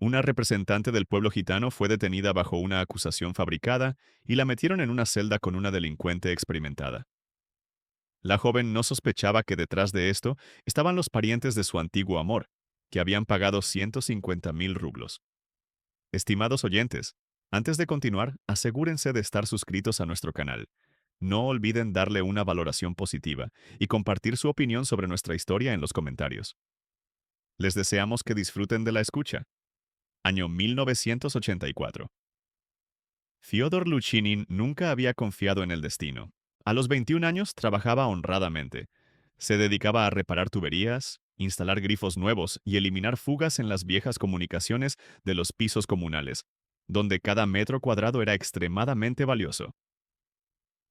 Una representante del pueblo gitano fue detenida bajo una acusación fabricada y la metieron en una celda con una delincuente experimentada. La joven no sospechaba que detrás de esto estaban los parientes de su antiguo amor, que habían pagado 150.000 rublos. Estimados oyentes, antes de continuar, asegúrense de estar suscritos a nuestro canal. No olviden darle una valoración positiva y compartir su opinión sobre nuestra historia en los comentarios. Les deseamos que disfruten de la escucha. Año 1984. Fyodor Luchinin nunca había confiado en el destino. A los 21 años trabajaba honradamente. Se dedicaba a reparar tuberías, instalar grifos nuevos y eliminar fugas en las viejas comunicaciones de los pisos comunales, donde cada metro cuadrado era extremadamente valioso.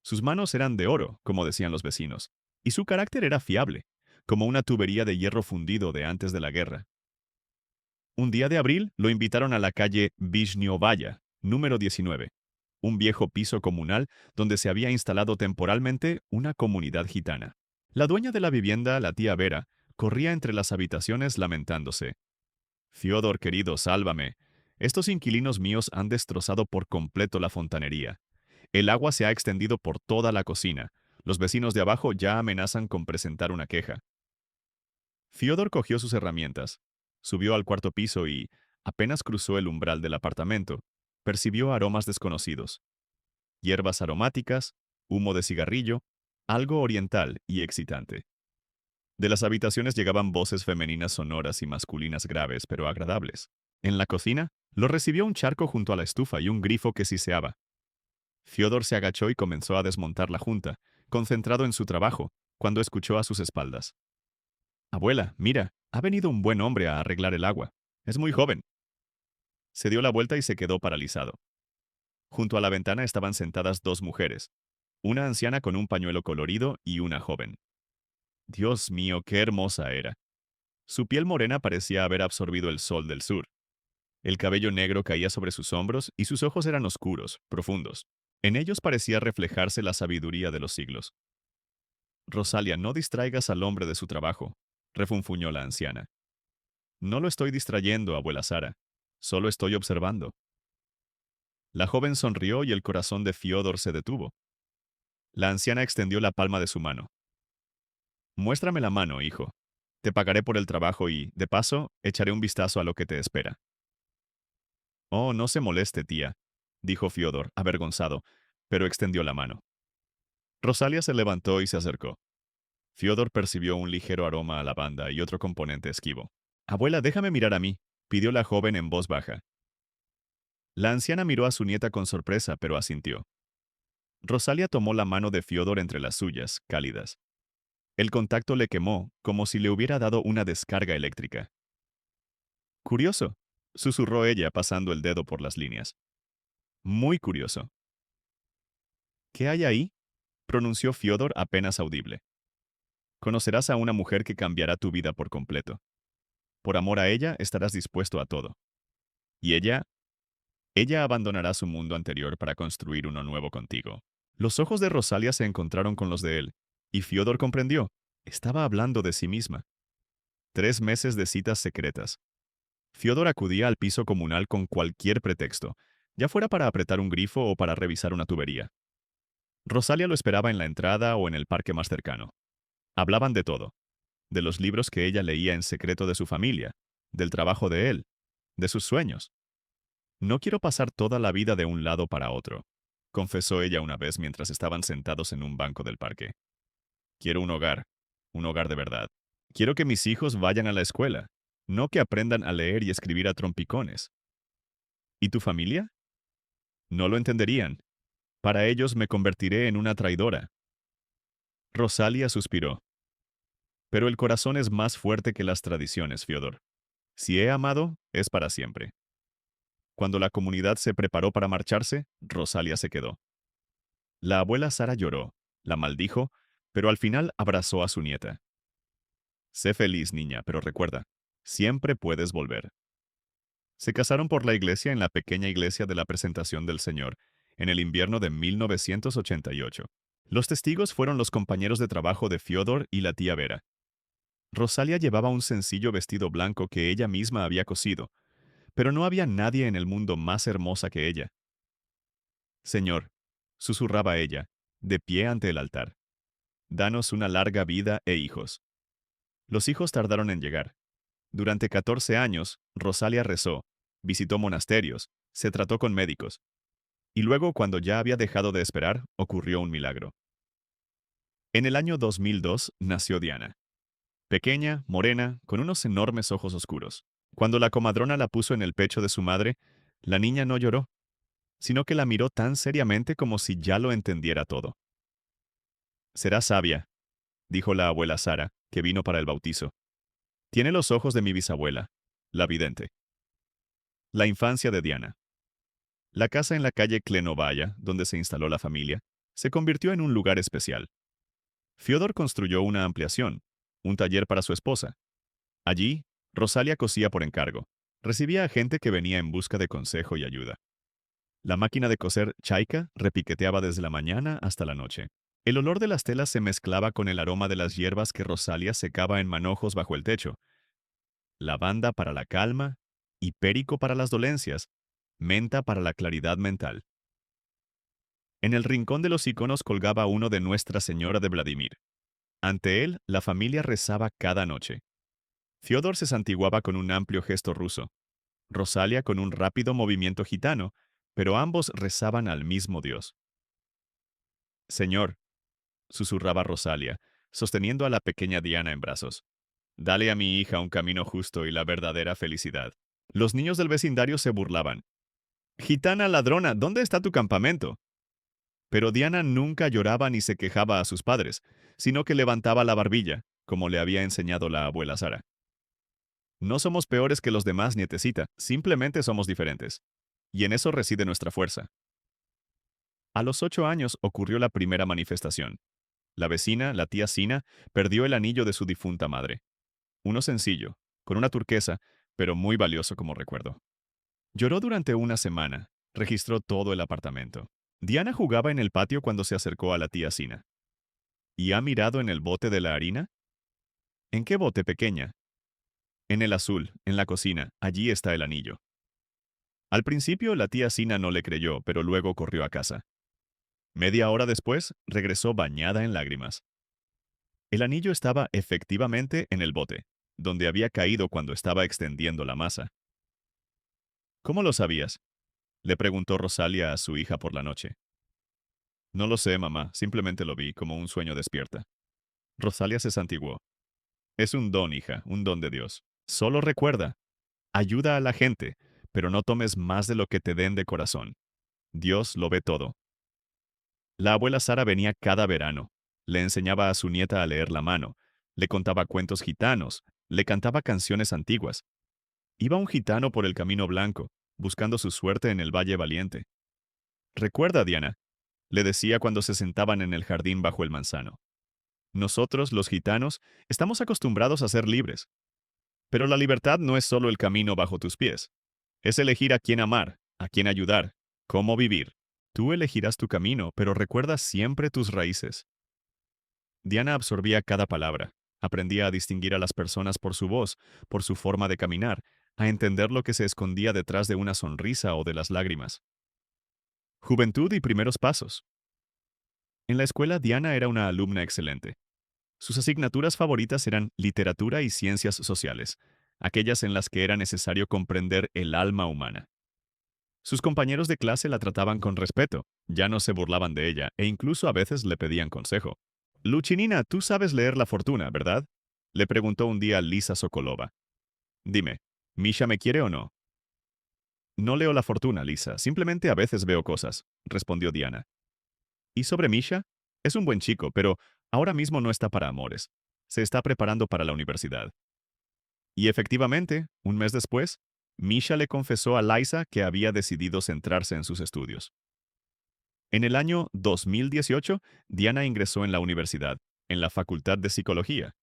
Sus manos eran de oro, como decían los vecinos, y su carácter era fiable, como una tubería de hierro fundido de antes de la guerra. Un día de abril lo invitaron a la calle Vishniovaya, número 19, un viejo piso comunal donde se había instalado temporalmente una comunidad gitana. La dueña de la vivienda, la tía Vera, corría entre las habitaciones lamentándose. Fiodor, querido, sálvame. Estos inquilinos míos han destrozado por completo la fontanería. El agua se ha extendido por toda la cocina. Los vecinos de abajo ya amenazan con presentar una queja. Fiodor cogió sus herramientas, subió al cuarto piso y, apenas cruzó el umbral del apartamento, percibió aromas desconocidos. Hierbas aromáticas, humo de cigarrillo, algo oriental y excitante. De las habitaciones llegaban voces femeninas sonoras y masculinas graves pero agradables. En la cocina, lo recibió un charco junto a la estufa y un grifo que siseaba. Fiodor se agachó y comenzó a desmontar la junta, concentrado en su trabajo, cuando escuchó a sus espaldas. Abuela, mira, ha venido un buen hombre a arreglar el agua. Es muy joven. Se dio la vuelta y se quedó paralizado. Junto a la ventana estaban sentadas dos mujeres, una anciana con un pañuelo colorido y una joven. Dios mío, qué hermosa era. Su piel morena parecía haber absorbido el sol del sur. El cabello negro caía sobre sus hombros y sus ojos eran oscuros, profundos. En ellos parecía reflejarse la sabiduría de los siglos. Rosalia, no distraigas al hombre de su trabajo, refunfuñó la anciana. No lo estoy distrayendo, abuela Sara. Solo estoy observando. La joven sonrió y el corazón de Fiodor se detuvo. La anciana extendió la palma de su mano. Muéstrame la mano, hijo. Te pagaré por el trabajo y, de paso, echaré un vistazo a lo que te espera. Oh, no se moleste, tía, dijo Fiodor, avergonzado, pero extendió la mano. Rosalia se levantó y se acercó. Fiodor percibió un ligero aroma a lavanda y otro componente esquivo. Abuela, déjame mirar a mí, pidió la joven en voz baja. La anciana miró a su nieta con sorpresa, pero asintió. Rosalia tomó la mano de Fiodor entre las suyas, cálidas. El contacto le quemó, como si le hubiera dado una descarga eléctrica. Curioso, susurró ella pasando el dedo por las líneas. Muy curioso. ¿Qué hay ahí? Pronunció Fiodor apenas audible. Conocerás a una mujer que cambiará tu vida por completo. Por amor a ella estarás dispuesto a todo. Y ella abandonará su mundo anterior para construir uno nuevo contigo. Los ojos de Rosalia se encontraron con los de él, y Fiodor comprendió. Estaba hablando de sí misma. 3 meses de citas secretas. Fiodor acudía al piso comunal con cualquier pretexto, ya fuera para apretar un grifo o para revisar una tubería. Rosalia lo esperaba en la entrada o en el parque más cercano. Hablaban de todo, de los libros que ella leía en secreto de su familia, del trabajo de él, de sus sueños. No quiero pasar toda la vida de un lado para otro, confesó ella una vez mientras estaban sentados en un banco del parque. Quiero un hogar de verdad. Quiero que mis hijos vayan a la escuela, no que aprendan a leer y escribir a trompicones. ¿Y tu familia? No lo entenderían. Para ellos me convertiré en una traidora. Rosalia suspiró. Pero el corazón es más fuerte que las tradiciones, Fiodor. Si he amado, es para siempre. Cuando la comunidad se preparó para marcharse, Rosalia se quedó. La abuela Sara lloró, la maldijo, pero al final abrazó a su nieta. Sé feliz, niña, pero recuerda, siempre puedes volver. Se casaron por la iglesia en la pequeña iglesia de la Presentación del Señor, en el invierno de 1988. Los testigos fueron los compañeros de trabajo de Fiodor y la tía Vera. Rosalia llevaba un sencillo vestido blanco que ella misma había cosido, pero no había nadie en el mundo más hermosa que ella. Señor, susurraba ella, de pie ante el altar, danos una larga vida e hijos. Los hijos tardaron en llegar. Durante 14 años, Rosalia rezó, visitó monasterios, se trató con médicos. Y luego, cuando ya había dejado de esperar, ocurrió un milagro. En el año 2002 nació Diana. Pequeña, morena, con unos enormes ojos oscuros. Cuando la comadrona la puso en el pecho de su madre, la niña no lloró, sino que la miró tan seriamente como si ya lo entendiera todo. Será sabia, dijo la abuela Sara, que vino para el bautizo. Tiene los ojos de mi bisabuela, la vidente. La infancia de Diana. La casa en la calle Klenovaya, donde se instaló la familia, se convirtió en un lugar especial. Fyodor construyó una ampliación, un taller para su esposa. Allí, Rosalia cosía por encargo. Recibía a gente que venía en busca de consejo y ayuda. La máquina de coser Chaika repiqueteaba desde la mañana hasta la noche. El olor de las telas se mezclaba con el aroma de las hierbas que Rosalia secaba en manojos bajo el techo. Lavanda para la calma, hipérico para las dolencias, menta para la claridad mental. En el rincón de los iconos colgaba uno de Nuestra Señora de Vladimir. Ante él, la familia rezaba cada noche. Fyodor se santiguaba con un amplio gesto ruso, Rosalia con un rápido movimiento gitano, pero ambos rezaban al mismo Dios. Señor, susurraba Rosalia, sosteniendo a la pequeña Diana en brazos, dale a mi hija un camino justo y la verdadera felicidad. Los niños del vecindario se burlaban. Gitana ladrona, ¿dónde está tu campamento? Pero Diana nunca lloraba ni se quejaba a sus padres, sino que levantaba la barbilla, como le había enseñado la abuela Sara. No somos peores que los demás, nietecita, simplemente somos diferentes. Y en eso reside nuestra fuerza. A los 8 años ocurrió la primera manifestación. La vecina, la tía Sina, perdió el anillo de su difunta madre. Uno sencillo, con una turquesa, pero muy valioso como recuerdo. Lloró durante una semana, registró todo el apartamento. Diana jugaba en el patio cuando se acercó a la tía Sina. ¿Y ha mirado en el bote de la harina? ¿En qué bote, pequeña? En el azul, en la cocina, allí está el anillo. Al principio la tía Sina no le creyó, pero luego corrió a casa. Media hora después, regresó bañada en lágrimas. El anillo estaba efectivamente en el bote, donde había caído cuando estaba extendiendo la masa. ¿Cómo lo sabías? Le preguntó Rosalia a su hija por la noche. No lo sé, mamá, simplemente lo vi como un sueño despierta. Rosalia se santiguó. Es un don, hija, un don de Dios. Solo recuerda, ayuda a la gente, pero no tomes más de lo que te den de corazón. Dios lo ve todo. La abuela Sara venía cada verano. Le enseñaba a su nieta a leer la mano, le contaba cuentos gitanos, le cantaba canciones antiguas. Iba un gitano por el camino blanco, buscando su suerte en el Valle Valiente. Recuerda, Diana, le decía cuando se sentaban en el jardín bajo el manzano. Nosotros, los gitanos, estamos acostumbrados a ser libres. Pero la libertad no es solo el camino bajo tus pies. Es elegir a quién amar, a quién ayudar, cómo vivir. Tú elegirás tu camino, pero recuerda siempre tus raíces. Diana absorbía cada palabra, aprendía a distinguir a las personas por su voz, por su forma de caminar, a entender lo que se escondía detrás de una sonrisa o de las lágrimas. Juventud y primeros pasos. En la escuela Diana era una alumna excelente. Sus asignaturas favoritas eran literatura y ciencias sociales, aquellas en las que era necesario comprender el alma humana. Sus compañeros de clase la trataban con respeto, ya no se burlaban de ella e incluso a veces le pedían consejo. Luchinina, tú sabes leer la fortuna, ¿verdad? Le preguntó un día Lisa Sokolova. Dime, ¿Misha me quiere o no? No leo la fortuna, Lisa, simplemente a veces veo cosas, respondió Diana. ¿Y sobre Misha? Es un buen chico, pero ahora mismo no está para amores. Se está preparando para la universidad. Y efectivamente, un mes después, Misha le confesó a Liza que había decidido centrarse en sus estudios. En el año 2018, Diana ingresó en la universidad, en la Facultad de Psicología.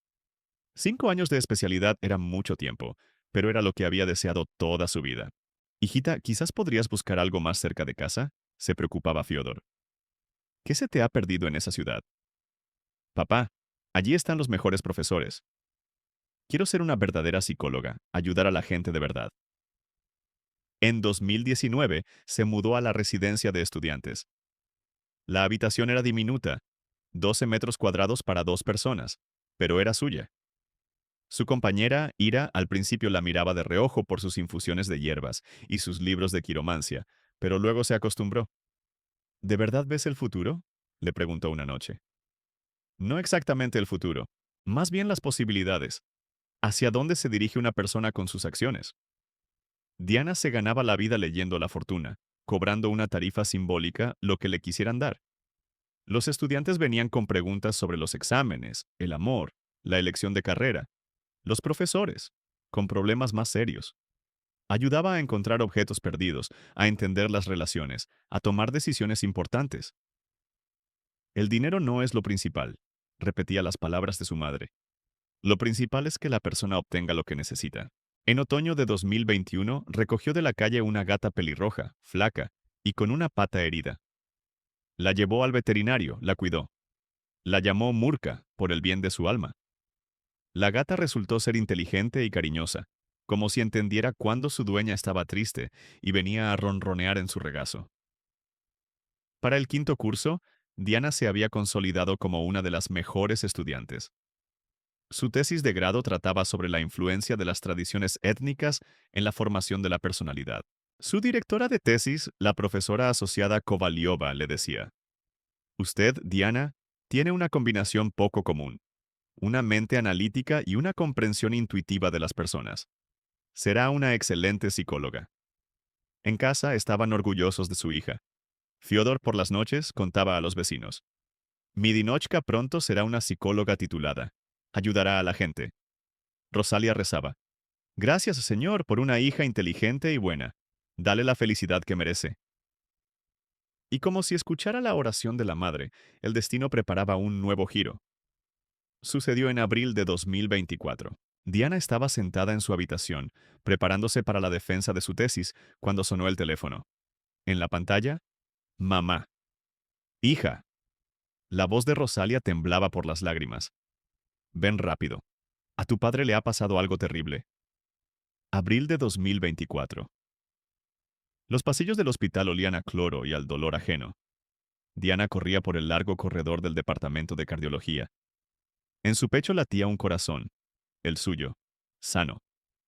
5 años de especialidad era mucho tiempo, pero era lo que había deseado toda su vida. Hijita, ¿quizás podrías buscar algo más cerca de casa? Se preocupaba Fyodor. ¿Qué se te ha perdido en esa ciudad? Papá, allí están los mejores profesores. Quiero ser una verdadera psicóloga, ayudar a la gente de verdad. En 2019 se mudó a la residencia de estudiantes. La habitación era diminuta, 12 metros cuadrados para dos personas, pero era suya. Su compañera, Ira, al principio la miraba de reojo por sus infusiones de hierbas y sus libros de quiromancia, pero luego se acostumbró. ¿De verdad ves el futuro? Le preguntó una noche. No exactamente el futuro, más bien las posibilidades. ¿Hacia dónde se dirige una persona con sus acciones? Diana se ganaba la vida leyendo La Fortuna, cobrando una tarifa simbólica lo que le quisieran dar. Los estudiantes venían con preguntas sobre los exámenes, el amor, la elección de carrera. Los profesores, con problemas más serios. Ayudaba a encontrar objetos perdidos, a entender las relaciones, a tomar decisiones importantes. El dinero no es lo principal, repetía las palabras de su madre. Lo principal es que la persona obtenga lo que necesita. En otoño de 2021 recogió de la calle una gata pelirroja, flaca, y con una pata herida. La llevó al veterinario, la cuidó. La llamó Murka, por el bien de su alma. La gata resultó ser inteligente y cariñosa, como si entendiera cuándo su dueña estaba triste y venía a ronronear en su regazo. Para el quinto curso, Diana se había consolidado como una de las mejores estudiantes. Su tesis de grado trataba sobre la influencia de las tradiciones étnicas en la formación de la personalidad. Su directora de tesis, la profesora asociada Kovaliova, le decía: Usted, Diana, tiene una combinación poco común, una mente analítica y una comprensión intuitiva de las personas. Será una excelente psicóloga. En casa estaban orgullosos de su hija. Fyodor por las noches contaba a los vecinos: Mi Dinochka pronto será una psicóloga titulada. Ayudará a la gente. Rosalia rezaba: Gracias, Señor, por una hija inteligente y buena. Dale la felicidad que merece. Y como si escuchara la oración de la madre, el destino preparaba un nuevo giro. Sucedió en abril de 2024. Diana estaba sentada en su habitación, preparándose para la defensa de su tesis, cuando sonó el teléfono. En la pantalla, mamá. Hija. La voz de Rosalia temblaba por las lágrimas. Ven rápido. A tu padre le ha pasado algo terrible. Abril de 2024. Los pasillos del hospital olían a cloro y al dolor ajeno. Diana corría por el largo corredor del departamento de cardiología. En su pecho latía un corazón, el suyo, sano,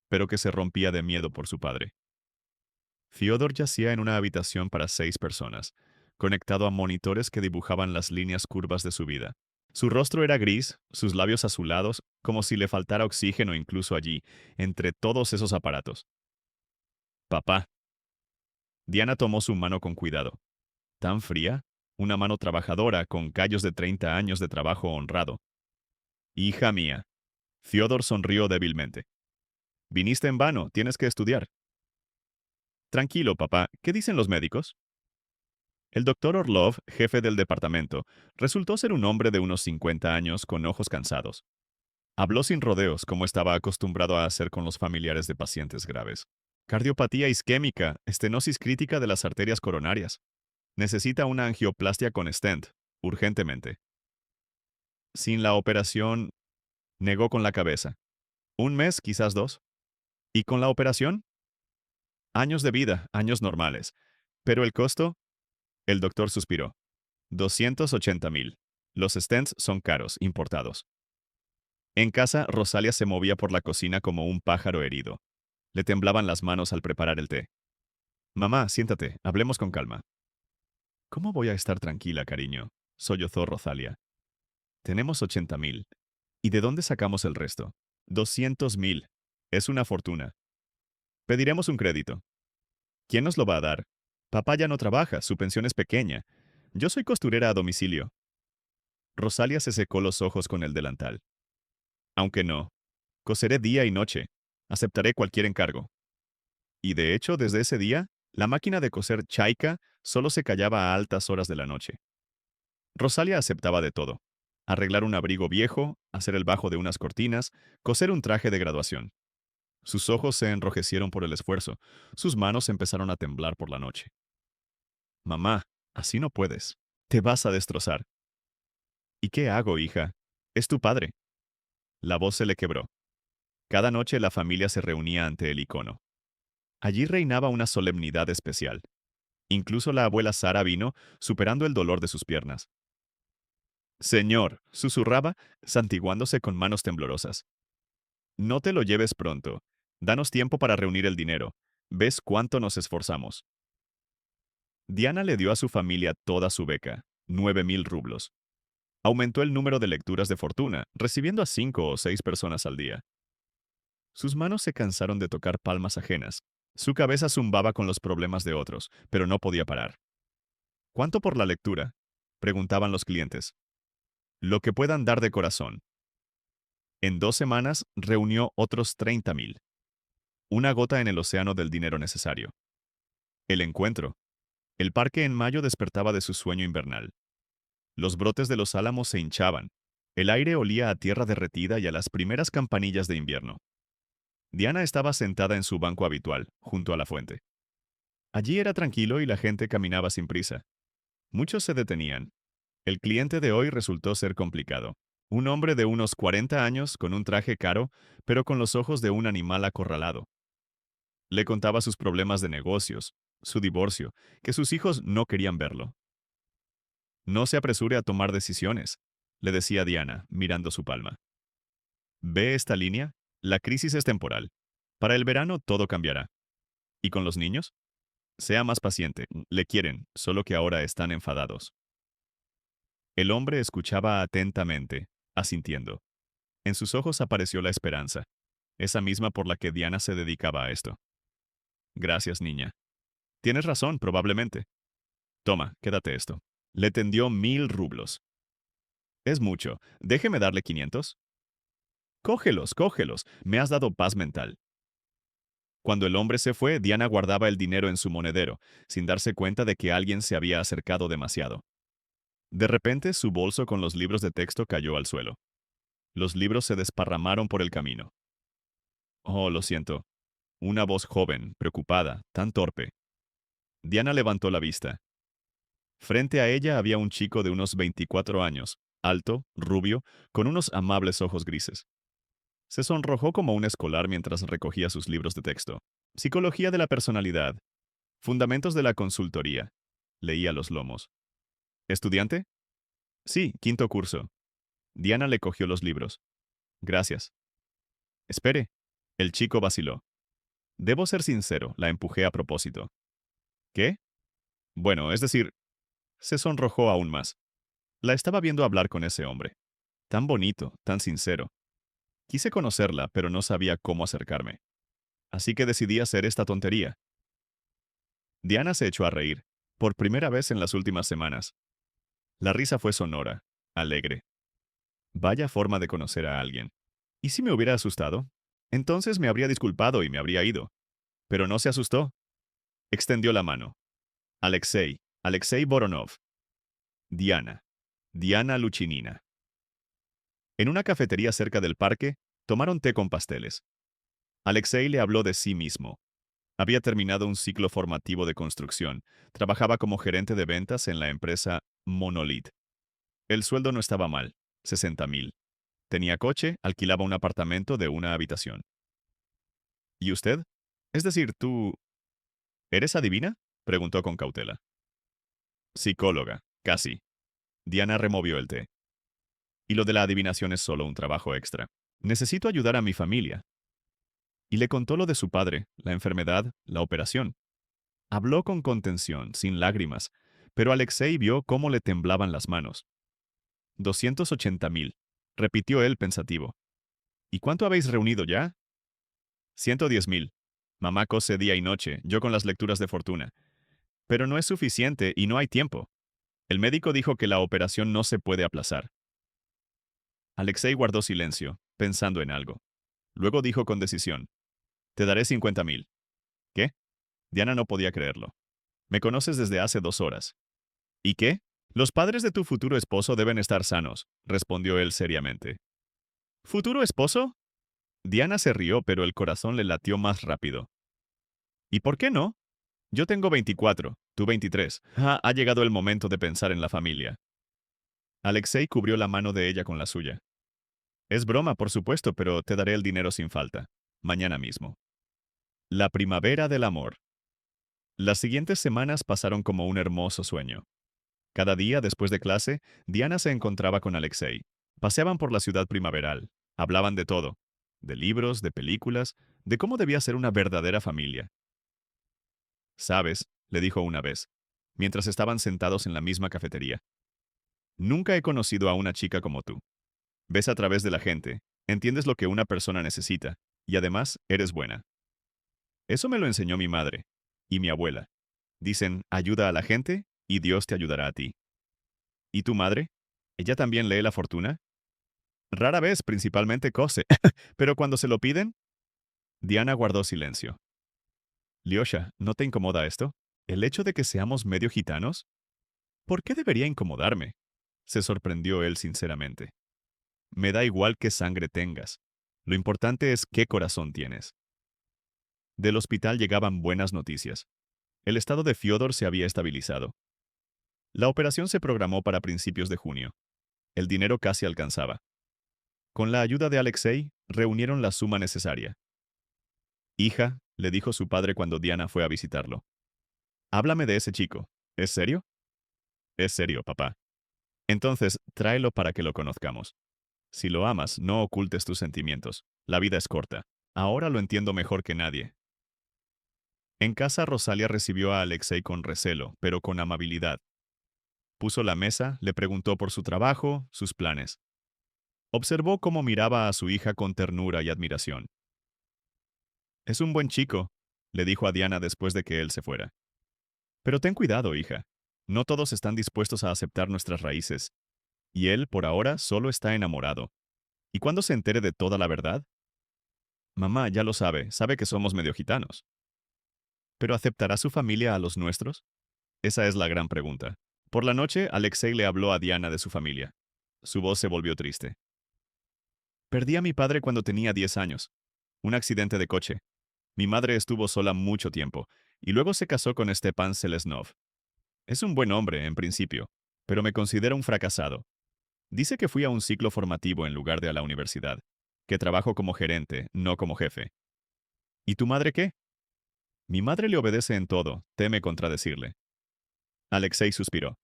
pero que se rompía de miedo por su padre. Fyodor yacía en una habitación para 6 personas, conectado a monitores que dibujaban las líneas curvas de su vida. Su rostro era gris, sus labios azulados, como si le faltara oxígeno incluso allí, entre todos esos aparatos. Papá. Diana tomó su mano con cuidado. ¿Tan fría? Una mano trabajadora, con callos de 30 años de trabajo honrado. Hija mía. Fyodor sonrió débilmente. Viniste en vano, tienes que estudiar. Tranquilo, papá, ¿qué dicen los médicos? El doctor Orlov, jefe del departamento, resultó ser un hombre de unos 50 años con ojos cansados. Habló sin rodeos, como estaba acostumbrado a hacer con los familiares de pacientes graves. Cardiopatía isquémica, estenosis crítica de las arterias coronarias. Necesita una angioplastia con stent, urgentemente. Sin la operación, negó con la cabeza. Un mes, quizás 2. ¿Y con la operación? Años de vida, años normales. Pero el costo, el doctor suspiró. 280,000. Los stents son caros, importados. En casa, Rosalia se movía por la cocina como un pájaro herido. Le temblaban las manos al preparar el té. Mamá, siéntate, hablemos con calma. ¿Cómo voy a estar tranquila, cariño? Sollozó Rosalia. Tenemos 80,000. ¿Y de dónde sacamos el resto? 200,000. Es una fortuna. Pediremos un crédito. ¿Quién nos lo va a dar? Papá ya no trabaja, su pensión es pequeña. Yo soy costurera a domicilio. Rosalia se secó los ojos con el delantal. Aunque no. Coseré día y noche. Aceptaré cualquier encargo. Y de hecho, desde ese día, la máquina de coser Chaika solo se callaba a altas horas de la noche. Rosalia aceptaba de todo. Arreglar un abrigo viejo, hacer el bajo de unas cortinas, coser un traje de graduación. Sus ojos se enrojecieron por el esfuerzo, sus manos empezaron a temblar por la noche. Mamá, así no puedes. Te vas a destrozar. ¿Y qué hago, hija? Es tu padre. La voz se le quebró. Cada noche la familia se reunía ante el icono. Allí reinaba una solemnidad especial. Incluso la abuela Sara vino, superando el dolor de sus piernas. Señor, susurraba, santiguándose con manos temblorosas. No te lo lleves pronto. Danos tiempo para reunir el dinero. ¿Ves cuánto nos esforzamos? Diana le dio a su familia toda su beca, 9.000 rublos. Aumentó el número de lecturas de fortuna, recibiendo a 5 o 6 personas al día. Sus manos se cansaron de tocar palmas ajenas. Su cabeza zumbaba con los problemas de otros, pero no podía parar. ¿Cuánto por la lectura? Preguntaban los clientes. Lo que puedan dar de corazón. En 2 semanas reunió otros 30.000. Una gota en el océano del dinero necesario. El encuentro. El parque en mayo despertaba de su sueño invernal. Los brotes de los álamos se hinchaban. El aire olía a tierra derretida y a las primeras campanillas de invierno. Diana estaba sentada en su banco habitual, junto a la fuente. Allí era tranquilo y la gente caminaba sin prisa. Muchos se detenían. El cliente de hoy resultó ser complicado. Un hombre de unos 40 años con un traje caro, pero con los ojos de un animal acorralado. Le contaba sus problemas de negocios, su divorcio, que sus hijos no querían verlo. No se apresure a tomar decisiones, le decía Diana, mirando su palma. ¿Ve esta línea? La crisis es temporal. Para el verano todo cambiará. ¿Y con los niños? Sea más paciente, le quieren, solo que ahora están enfadados. El hombre escuchaba atentamente, asintiendo. En sus ojos apareció la esperanza, esa misma por la que Diana se dedicaba a esto. Gracias, niña. Tienes razón, probablemente. Toma, quédate esto. Le tendió 1.000 rublos. Es mucho. Déjeme darle 500. Cógelos, cógelos. Me has dado paz mental. Cuando el hombre se fue, Diana guardaba el dinero en su monedero, sin darse cuenta de que alguien se había acercado demasiado. De repente, su bolso con los libros de texto cayó al suelo. Los libros se desparramaron por el camino. Oh, lo siento. Una voz joven, preocupada, tan torpe. Diana levantó la vista. Frente a ella había un chico de unos 24 años, alto, rubio, con unos amables ojos grises. Se sonrojó como un escolar mientras recogía sus libros de texto. Psicología de la personalidad. Fundamentos de la consultoría. Leía los lomos. ¿Estudiante? Sí, quinto curso. Diana le cogió los libros. Gracias. Espere. El chico vaciló. Debo ser sincero, la empujé a propósito. ¿Qué? Bueno, es decir, se sonrojó aún más. La estaba viendo hablar con ese hombre. Tan bonito, tan sincero. Quise conocerla, pero no sabía cómo acercarme. Así que decidí hacer esta tontería. Diana se echó a reír, por primera vez en las últimas semanas. La risa fue sonora, alegre. Vaya forma de conocer a alguien. ¿Y si me hubiera asustado? Entonces me habría disculpado y me habría ido. Pero no se asustó. Extendió la mano. Alexei Voronov. Diana. Diana Luchinina. En una cafetería cerca del parque, tomaron té con pasteles. Alexei le habló de sí mismo. Había terminado un ciclo formativo de construcción. Trabajaba como gerente de ventas en la empresa Monolith. El sueldo no estaba mal, 60.000. Tenía coche, alquilaba un apartamento de una habitación. ¿Y usted? Es decir, tú... ¿Eres adivina? Preguntó con cautela. Psicóloga, casi. Diana removió el té. Y lo de la adivinación es solo un trabajo extra. Necesito ayudar a mi familia. Y le contó lo de su padre, la enfermedad, la operación. Habló con contención, sin lágrimas, pero Alexei vio cómo le temblaban las manos. 280.000, repitió él pensativo. ¿Y cuánto habéis reunido ya? 110.000. Mamá cose día y noche, yo con las lecturas de fortuna. Pero no es suficiente y no hay tiempo. El médico dijo que la operación no se puede aplazar. Alexei guardó silencio, pensando en algo. Luego dijo con decisión: Te daré 50.000. ¿Qué? Diana no podía creerlo. Me conoces desde hace 2 horas. ¿Y qué? Los padres de tu futuro esposo deben estar sanos, respondió él seriamente. ¿Futuro esposo? Diana se rió, pero el corazón le latió más rápido. ¿Y por qué no? Yo tengo 24, tú 23. Ha llegado el momento de pensar en la familia. Alexei cubrió la mano de ella con la suya. Es broma, por supuesto, pero te daré el dinero sin falta. Mañana mismo. La primavera del amor. Las siguientes semanas pasaron como un hermoso sueño. Cada día, después de clase, Diana se encontraba con Alexei. Paseaban por la ciudad primaveral. Hablaban de todo. De libros, de películas, de cómo debía ser una verdadera familia. «Sabes», le dijo una vez, mientras estaban sentados en la misma cafetería. «Nunca he conocido a una chica como tú. Ves a través de la gente, entiendes lo que una persona necesita, y además eres buena. Eso me lo enseñó mi madre y mi abuela. Dicen, ayuda a la gente y Dios te ayudará a ti. ¿Y tu madre? ¿Ella también lee la fortuna? Rara vez, principalmente cose, pero cuando se lo piden, Diana guardó silencio. Lyosha, ¿no te incomoda esto? ¿El hecho de que seamos medio gitanos? ¿Por qué debería incomodarme? Se sorprendió él sinceramente. Me da igual qué sangre tengas. Lo importante es qué corazón tienes. Del hospital llegaban buenas noticias. El estado de Fyodor se había estabilizado. La operación se programó para principios de junio. El dinero casi alcanzaba. Con la ayuda de Alexei, reunieron la suma necesaria. «Hija», le dijo su padre cuando Diana fue a visitarlo. «Háblame de ese chico. ¿Es serio?» «Es serio, papá». «Entonces, tráelo para que lo conozcamos. Si lo amas, no ocultes tus sentimientos. La vida es corta. Ahora lo entiendo mejor que nadie». En casa, Rosalia recibió a Alexei con recelo, pero con amabilidad. Puso la mesa, le preguntó por su trabajo, sus planes. Observó cómo miraba a su hija con ternura y admiración. «Es un buen chico», le dijo a Diana después de que él se fuera. «Pero ten cuidado, hija. No todos están dispuestos a aceptar nuestras raíces. Y él, por ahora, solo está enamorado. ¿Y cuándo se entere de toda la verdad?» «Mamá ya lo sabe que somos medio gitanos». «¿Pero aceptará su familia a los nuestros?» Esa es la gran pregunta. Por la noche, Alexei le habló a Diana de su familia. Su voz se volvió triste. «Perdí a mi padre cuando tenía 10 años. Un accidente de coche. Mi madre estuvo sola mucho tiempo, y luego se casó con Stepan Selesnov. Es un buen hombre, en principio, pero me considera un fracasado. Dice que fui a un ciclo formativo en lugar de a la universidad, que trabajo como gerente, no como jefe. ¿Y tu madre qué?» «Mi madre le obedece en todo, teme contradecirle». Alexei suspiró.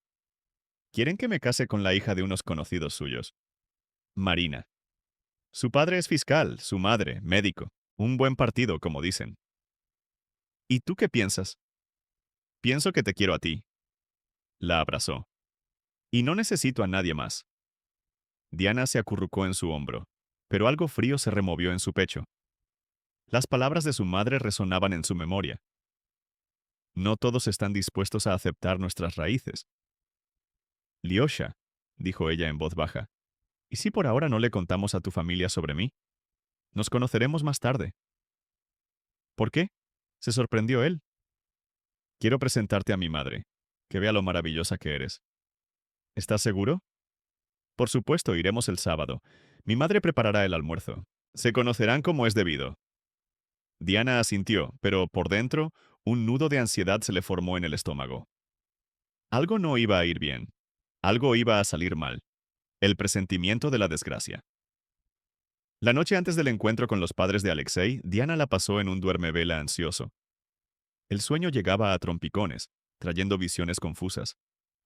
«Quieren que me case con la hija de unos conocidos suyos. Marina. Su padre es fiscal, su madre, médico. Un buen partido, como dicen». «¿Y tú qué piensas?» «Pienso que te quiero a ti». La abrazó. «Y no necesito a nadie más». Diana se acurrucó en su hombro, pero algo frío se removió en su pecho. Las palabras de su madre resonaban en su memoria. «No todos están dispuestos a aceptar nuestras raíces». «Lyosha», dijo ella en voz baja, «¿y si por ahora no le contamos a tu familia sobre mí? Nos conoceremos más tarde». «¿Por qué?», se sorprendió él. «Quiero presentarte a mi madre, que vea lo maravillosa que eres». «¿Estás seguro?» «Por supuesto, iremos el sábado. Mi madre preparará el almuerzo. Se conocerán como es debido». Diana asintió, pero por dentro, un nudo de ansiedad se le formó en el estómago. Algo no iba a ir bien. Algo iba a salir mal. El presentimiento de la desgracia. La noche antes del encuentro con los padres de Alexei, Diana la pasó en un duermevela ansioso. El sueño llegaba a trompicones, trayendo visiones confusas,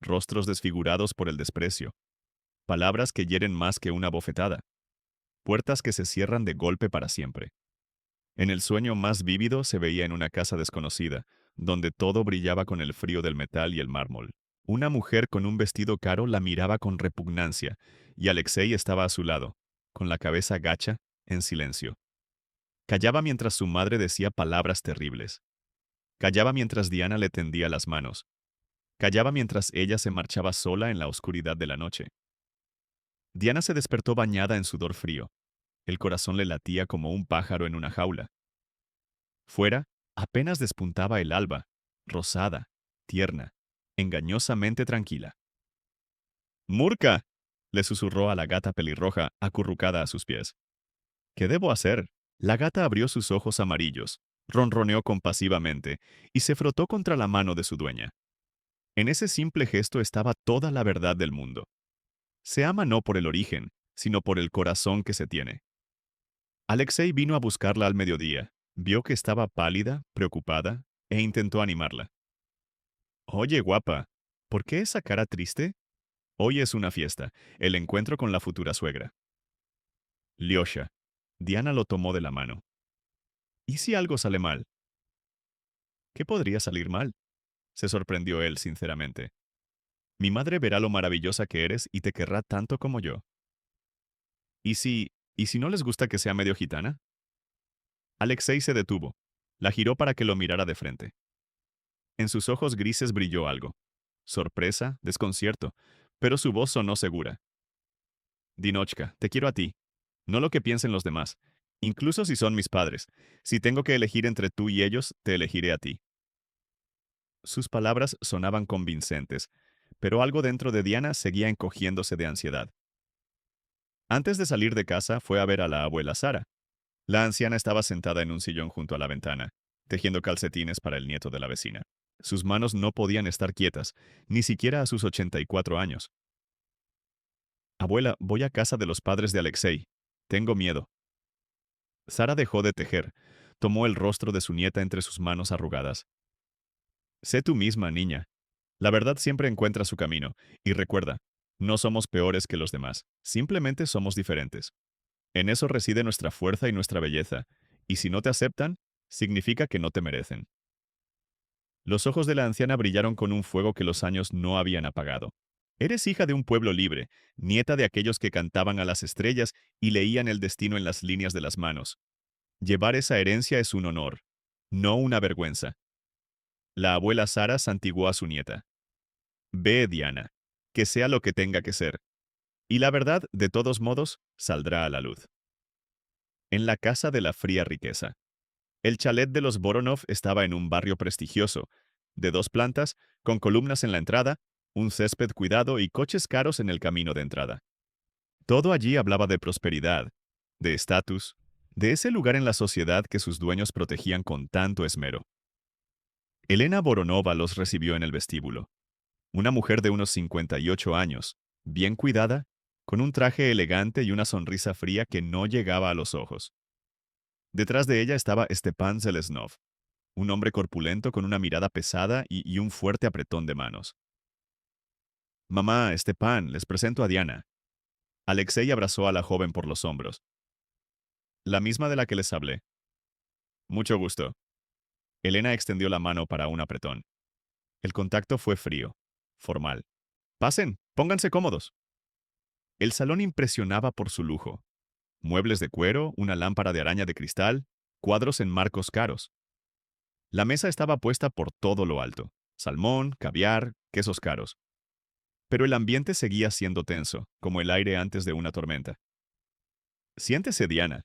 rostros desfigurados por el desprecio, palabras que hieren más que una bofetada, puertas que se cierran de golpe para siempre. En el sueño más vívido se veía en una casa desconocida, donde todo brillaba con el frío del metal y el mármol. Una mujer con un vestido caro la miraba con repugnancia, y Alexei estaba a su lado, con la cabeza gacha, en silencio. Callaba mientras su madre decía palabras terribles. Callaba mientras Diana le tendía las manos. Callaba mientras ella se marchaba sola en la oscuridad de la noche. Diana se despertó bañada en sudor frío. El corazón le latía como un pájaro en una jaula. Fuera, apenas despuntaba el alba, rosada, tierna, engañosamente tranquila. «¡Murka!», le susurró a la gata pelirroja acurrucada a sus pies. «¿Qué debo hacer?». La gata abrió sus ojos amarillos, ronroneó compasivamente y se frotó contra la mano de su dueña. En ese simple gesto estaba toda la verdad del mundo. Se ama no por el origen, sino por el corazón que se tiene. Alexei vino a buscarla al mediodía, Vio que estaba pálida, preocupada, e intentó animarla. Oye, guapa, ¿por qué esa cara triste? Hoy es una fiesta, el encuentro con la futura suegra. Lyosha. Diana lo tomó de la mano. ¿Y si algo sale mal? ¿Qué podría salir mal? Se sorprendió él sinceramente. Mi madre verá lo maravillosa que eres y te querrá tanto como yo. ¿Y si no les gusta que sea medio gitana? Alexei se detuvo. La giró para que lo mirara de frente. En sus ojos grises brilló algo. Sorpresa, desconcierto, pero su voz sonó segura. Dinochka, te quiero a ti, no lo que piensen los demás, incluso si son mis padres. Si tengo que elegir entre tú y ellos, te elegiré a ti. Sus palabras sonaban convincentes, pero algo dentro de Diana seguía encogiéndose de ansiedad. Antes de salir de casa fue a ver a la abuela Sara. La anciana estaba sentada en un sillón junto a la ventana, tejiendo calcetines para el nieto de la vecina. Sus manos no podían estar quietas, ni siquiera a sus 84 años. Abuela, voy a casa de los padres de Alexei. Tengo miedo. Sara dejó de tejer, tomó el rostro de su nieta entre sus manos arrugadas. Sé tú misma, niña. La verdad siempre encuentra su camino, y recuerda, no somos peores que los demás, simplemente somos diferentes. En eso reside nuestra fuerza y nuestra belleza, y si no te aceptan, significa que no te merecen. Los ojos de la anciana brillaron con un fuego que los años no habían apagado. Eres hija de un pueblo libre, nieta de aquellos que cantaban a las estrellas y leían el destino en las líneas de las manos. Llevar esa herencia es un honor, no una vergüenza. La abuela Sara santiguó a su nieta. Ve, Diana, que sea lo que tenga que ser. Y la verdad, de todos modos, saldrá a la luz. En la casa de la fría riqueza. El chalet de los Voronov estaba en un barrio prestigioso, de 2 plantas, con columnas en la entrada, un césped cuidado y coches caros en el camino de entrada. Todo allí hablaba de prosperidad, de estatus, de ese lugar en la sociedad que sus dueños protegían con tanto esmero. Elena Voronova los recibió en el vestíbulo. Una mujer de unos 58 años, bien cuidada, con un traje elegante y una sonrisa fría que no llegaba a los ojos. Detrás de ella estaba Stepan Selesnov, un hombre corpulento con una mirada pesada y un fuerte apretón de manos. Mamá, Stepan, les presento a Diana. Alexei abrazó a la joven por los hombros. La misma de la que les hablé. Mucho gusto. Elena extendió la mano para un apretón. El contacto fue frío, formal. Pasen, pónganse cómodos. El salón impresionaba por su lujo. Muebles de cuero, una lámpara de araña de cristal, cuadros en marcos caros. La mesa estaba puesta por todo lo alto. Salmón, caviar, quesos caros. Pero el ambiente seguía siendo tenso, como el aire antes de una tormenta. Siéntese, Diana.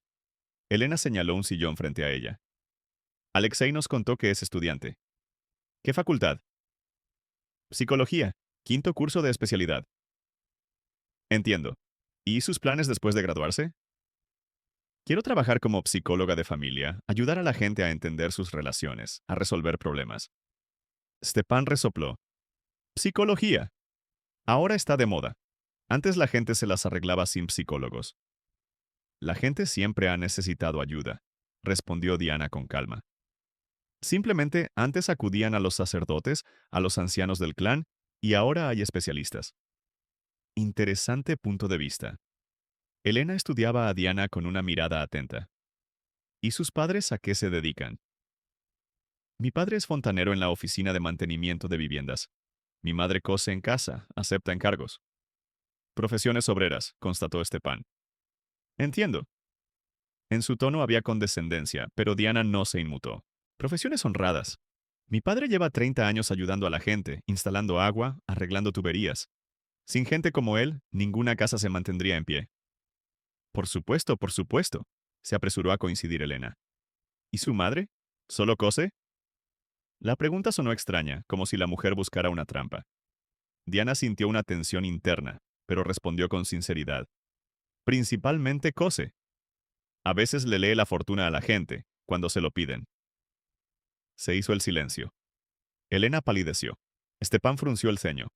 Elena señaló un sillón frente a ella. Alexei nos contó que es estudiante. ¿Qué facultad? Psicología, 5.º curso de especialidad. Entiendo. ¿Y sus planes después de graduarse? Quiero trabajar como psicóloga de familia, ayudar a la gente a entender sus relaciones, a resolver problemas. Stepan resopló. Psicología. Ahora está de moda. Antes la gente se las arreglaba sin psicólogos. La gente siempre ha necesitado ayuda, respondió Diana con calma. Simplemente antes acudían a los sacerdotes, a los ancianos del clan, y ahora hay especialistas. Interesante punto de vista. Elena estudiaba a Diana con una mirada atenta. ¿Y sus padres a qué se dedican? Mi padre es fontanero en la oficina de mantenimiento de viviendas. Mi madre cose en casa, acepta encargos. Profesiones obreras, constató Stepan. Entiendo. En su tono había condescendencia, pero Diana no se inmutó. Profesiones honradas. Mi padre lleva 30 años ayudando a la gente, instalando agua, arreglando tuberías. Sin gente como él, ninguna casa se mantendría en pie. Por supuesto, se apresuró a coincidir Elena. ¿Y su madre? ¿Solo cose? La pregunta sonó extraña, como si la mujer buscara una trampa. Diana sintió una tensión interna, pero respondió con sinceridad. Principalmente cose. A veces le lee la fortuna a la gente, cuando se lo piden. Se hizo el silencio. Elena palideció. Stepan frunció el ceño.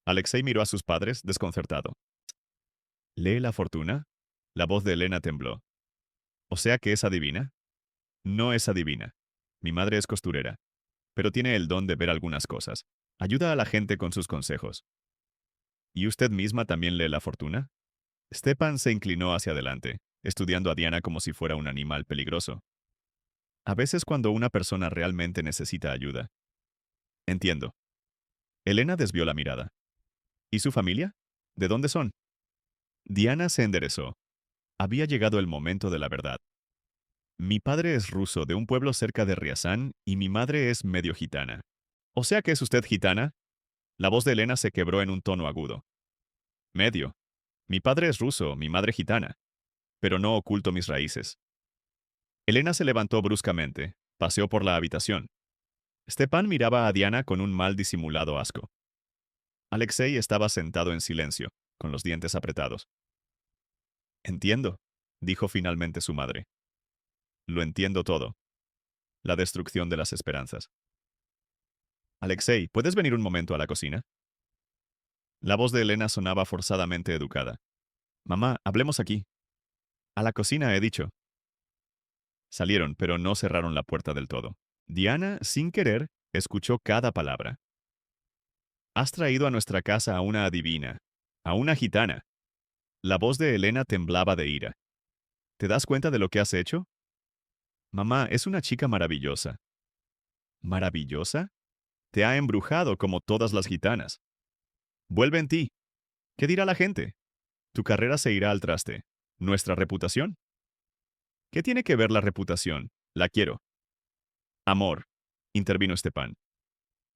Alexei miró a sus padres, desconcertado. ¿Lee la fortuna? La voz de Elena tembló. ¿O sea que es adivina? No es adivina. Mi madre es costurera, pero tiene el don de ver algunas cosas. Ayuda a la gente con sus consejos. ¿Y usted misma también lee la fortuna? Stepan se inclinó hacia adelante, estudiando a Diana como si fuera un animal peligroso. A veces cuando una persona realmente necesita ayuda. Entiendo. Elena desvió la mirada. ¿Y su familia? ¿De dónde son? Diana se enderezó. Había llegado el momento de la verdad. Mi padre es ruso de un pueblo cerca de Riazán y mi madre es medio gitana. ¿O sea que es usted gitana? La voz de Elena se quebró en un tono agudo. Medio. Mi padre es ruso, mi madre gitana. Pero no oculto mis raíces. Elena se levantó bruscamente, paseó por la habitación. Stepan miraba a Diana con un mal disimulado asco. Alexei estaba sentado en silencio, con los dientes apretados. Entiendo, dijo finalmente su madre. Lo entiendo todo. La destrucción de las esperanzas. Alexei, ¿puedes venir un momento a la cocina? La voz de Elena sonaba forzadamente educada. Mamá, hablemos aquí. A la cocina, he dicho. Salieron, pero no cerraron la puerta del todo. Diana, sin querer, escuchó cada palabra. Has traído a nuestra casa a una adivina, a una gitana. La voz de Elena temblaba de ira. ¿Te das cuenta de lo que has hecho? Mamá, es una chica maravillosa. ¿Maravillosa? Te ha embrujado como todas las gitanas. Vuelve en ti. ¿Qué dirá la gente? Tu carrera se irá al traste. ¿Nuestra reputación? ¿Qué tiene que ver la reputación? La quiero. Amor, intervino Stepan.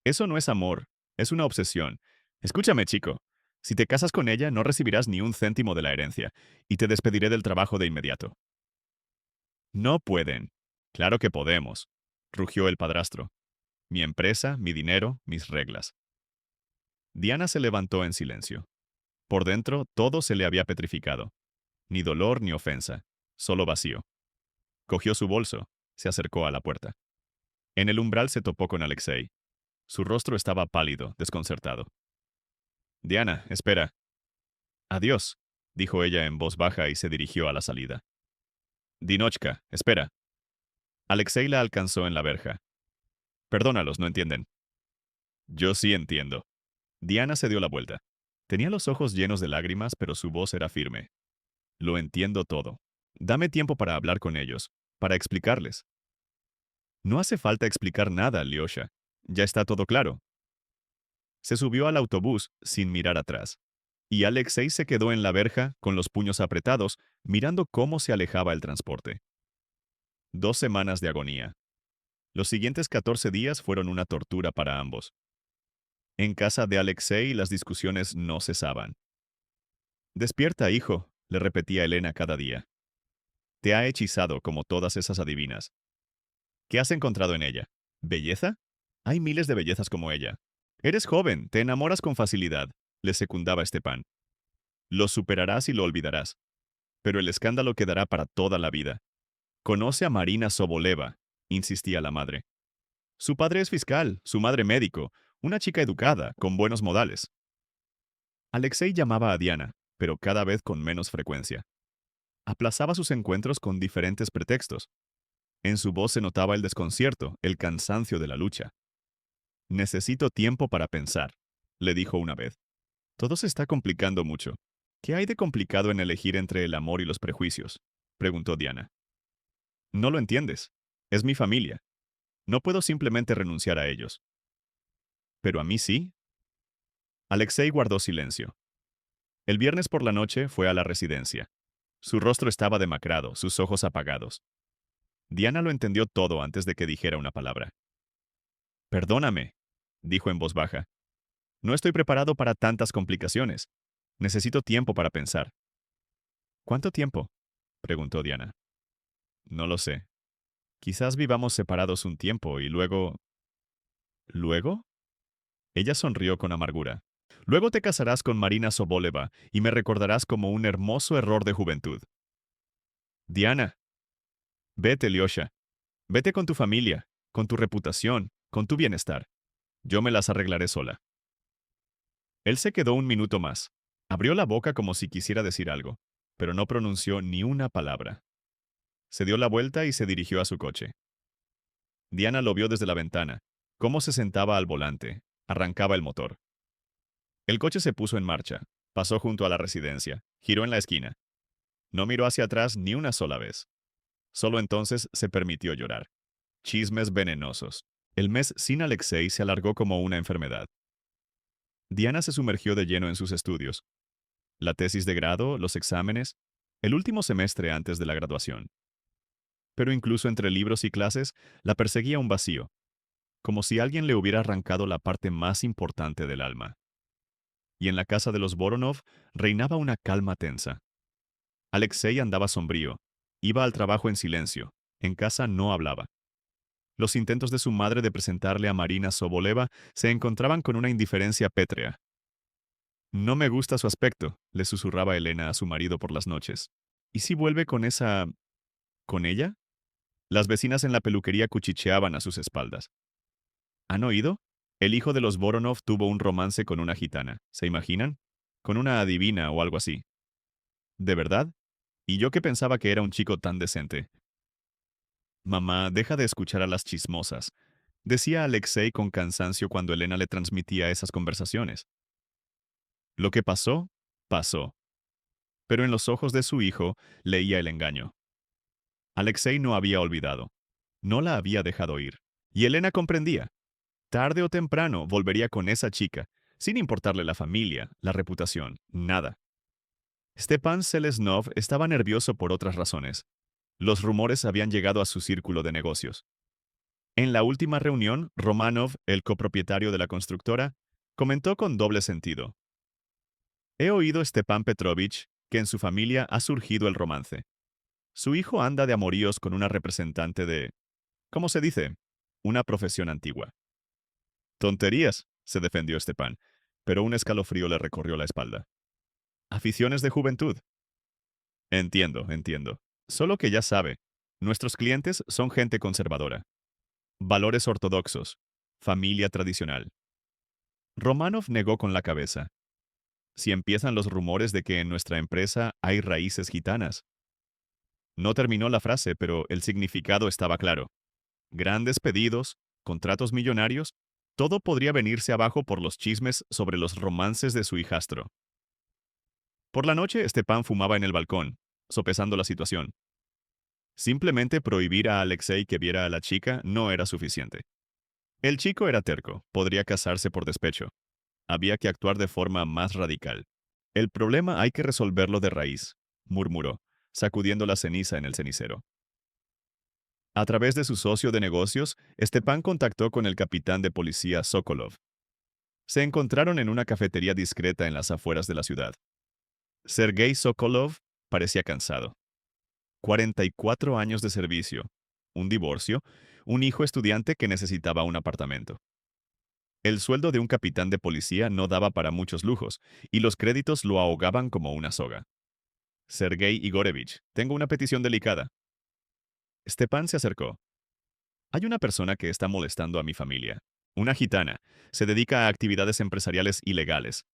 Eso no es amor, es una obsesión. Escúchame, chico. Si te casas con ella, no recibirás ni un céntimo de la herencia, y te despediré del trabajo de inmediato. No pueden. Claro que podemos, rugió el padrastro. Mi empresa, mi dinero, mis reglas. Diana se levantó en silencio. Por dentro, todo se le había petrificado. Ni dolor ni ofensa, solo vacío. Cogió su bolso, se acercó a la puerta. En el umbral se topó con Alexei. Su rostro estaba pálido, desconcertado. Diana, espera. Adiós, dijo ella en voz baja y se dirigió a la salida. Dinochka, espera. Alexei la alcanzó en la verja. Perdónalos, no entienden. Yo sí entiendo. Diana se dio la vuelta. Tenía los ojos llenos de lágrimas, pero su voz era firme. Lo entiendo todo. Dame tiempo para hablar con ellos, para explicarles. No hace falta explicar nada, Lyosha. Ya está todo claro. Se subió al autobús sin mirar atrás. Y Alexei se quedó en la verja, con los puños apretados, mirando cómo se alejaba el transporte. 2 semanas de agonía. Los siguientes 14 días fueron una tortura para ambos. En casa de Alexei las discusiones no cesaban. Despierta, hijo, le repetía Elena cada día. Te ha hechizado como todas esas adivinas. ¿Qué has encontrado en ella? ¿Belleza? Hay miles de bellezas como ella. Eres joven, te enamoras con facilidad, le secundaba Stepan. Lo superarás y lo olvidarás. Pero el escándalo quedará para toda la vida. Conoce a Marina Soboleva, insistía la madre. Su padre es fiscal, su madre médico, una chica educada, con buenos modales. Alexei llamaba a Diana, pero cada vez con menos frecuencia. Aplazaba sus encuentros con diferentes pretextos. En su voz se notaba el desconcierto, el cansancio de la lucha. Necesito tiempo para pensar, le dijo una vez. Todo se está complicando mucho. ¿Qué hay de complicado en elegir entre el amor y los prejuicios? Preguntó Diana. No lo entiendes. Es mi familia. No puedo simplemente renunciar a ellos. Pero a mí sí. Alexei guardó silencio. El viernes por la noche fue a la residencia. Su rostro estaba demacrado, sus ojos apagados. Diana lo entendió todo antes de que dijera una palabra. Perdóname, dijo en voz baja. No estoy preparado para tantas complicaciones. Necesito tiempo para pensar. ¿Cuánto tiempo? Preguntó Diana. No lo sé. Quizás vivamos separados un tiempo y luego... ¿Luego? Ella sonrió con amargura. Luego te casarás con Marina Soboleva y me recordarás como un hermoso error de juventud. Diana. Vete, Lyosha. Vete con tu familia, con tu reputación, con tu bienestar. Yo me las arreglaré sola. Él se quedó un minuto más. Abrió la boca como si quisiera decir algo, pero no pronunció ni una palabra. Se dio la vuelta y se dirigió a su coche. Diana lo vio desde la ventana, cómo se sentaba al volante, arrancaba el motor. El coche se puso en marcha, pasó junto a la residencia, giró en la esquina. No miró hacia atrás ni una sola vez. Solo entonces se permitió llorar. Chismes venenosos. El mes sin Alexei se alargó como una enfermedad. Diana se sumergió de lleno en sus estudios. La tesis de grado, los exámenes, el último semestre antes de la graduación. Pero incluso entre libros y clases, la perseguía un vacío, como si alguien le hubiera arrancado la parte más importante del alma. Y en la casa de los Voronov reinaba una calma tensa. Alexei andaba sombrío, iba al trabajo en silencio, en casa no hablaba. Los intentos de su madre de presentarle a Marina Soboleva se encontraban con una indiferencia pétrea. No me gusta su aspecto, le susurraba Elena a su marido por las noches. ¿Y si vuelve con esa... con ella? Las vecinas en la peluquería cuchicheaban a sus espaldas. ¿Han oído? El hijo de los Voronov tuvo un romance con una gitana. ¿Se imaginan? Con una adivina o algo así. ¿De verdad? Y yo que pensaba que era un chico tan decente. Mamá, deja de escuchar a las chismosas, decía Alexei con cansancio cuando Elena le transmitía esas conversaciones. Lo que pasó, pasó. Pero en los ojos de su hijo leía el engaño. Alexei no había olvidado. No la había dejado ir. Y Elena comprendía. Tarde o temprano volvería con esa chica, sin importarle la familia, la reputación, nada. Stepan Selesnov estaba nervioso por otras razones. Los rumores habían llegado a su círculo de negocios. En la última reunión, Romanov, el copropietario de la constructora, comentó con doble sentido. He oído, Stepan Petrovich, que en su familia ha surgido el romance. Su hijo anda de amoríos con una representante de... ¿Cómo se dice? Una profesión antigua. Tonterías, se defendió Stepan, pero un escalofrío le recorrió la espalda. Aficiones de juventud. Entiendo. Solo que ya sabe, nuestros clientes son gente conservadora. Valores ortodoxos. Familia tradicional. Romanov negó con la cabeza. Si empiezan los rumores de que en nuestra empresa hay raíces gitanas. No terminó la frase, pero el significado estaba claro. Grandes pedidos, contratos millonarios, todo podría venirse abajo por los chismes sobre los romances de su hijastro. Por la noche, Stepan fumaba en el balcón, sopesando la situación. Simplemente prohibir a Alexei que viera a la chica no era suficiente. El chico era terco, podría casarse por despecho. Había que actuar de forma más radical. El problema hay que resolverlo de raíz, murmuró, sacudiendo la ceniza en el cenicero. A través de su socio de negocios, Stepan contactó con el capitán de policía Sokolov. Se encontraron en una cafetería discreta en las afueras de la ciudad. Sergei Sokolov parecía cansado. 44 años de servicio, un divorcio, un hijo estudiante que necesitaba un apartamento. El sueldo de un capitán de policía no daba para muchos lujos, y los créditos lo ahogaban como una soga. Sergei Igorevich, tengo una petición delicada. Stepan se acercó. Hay una persona que está molestando a mi familia. Una gitana. Se dedica a actividades empresariales ilegales.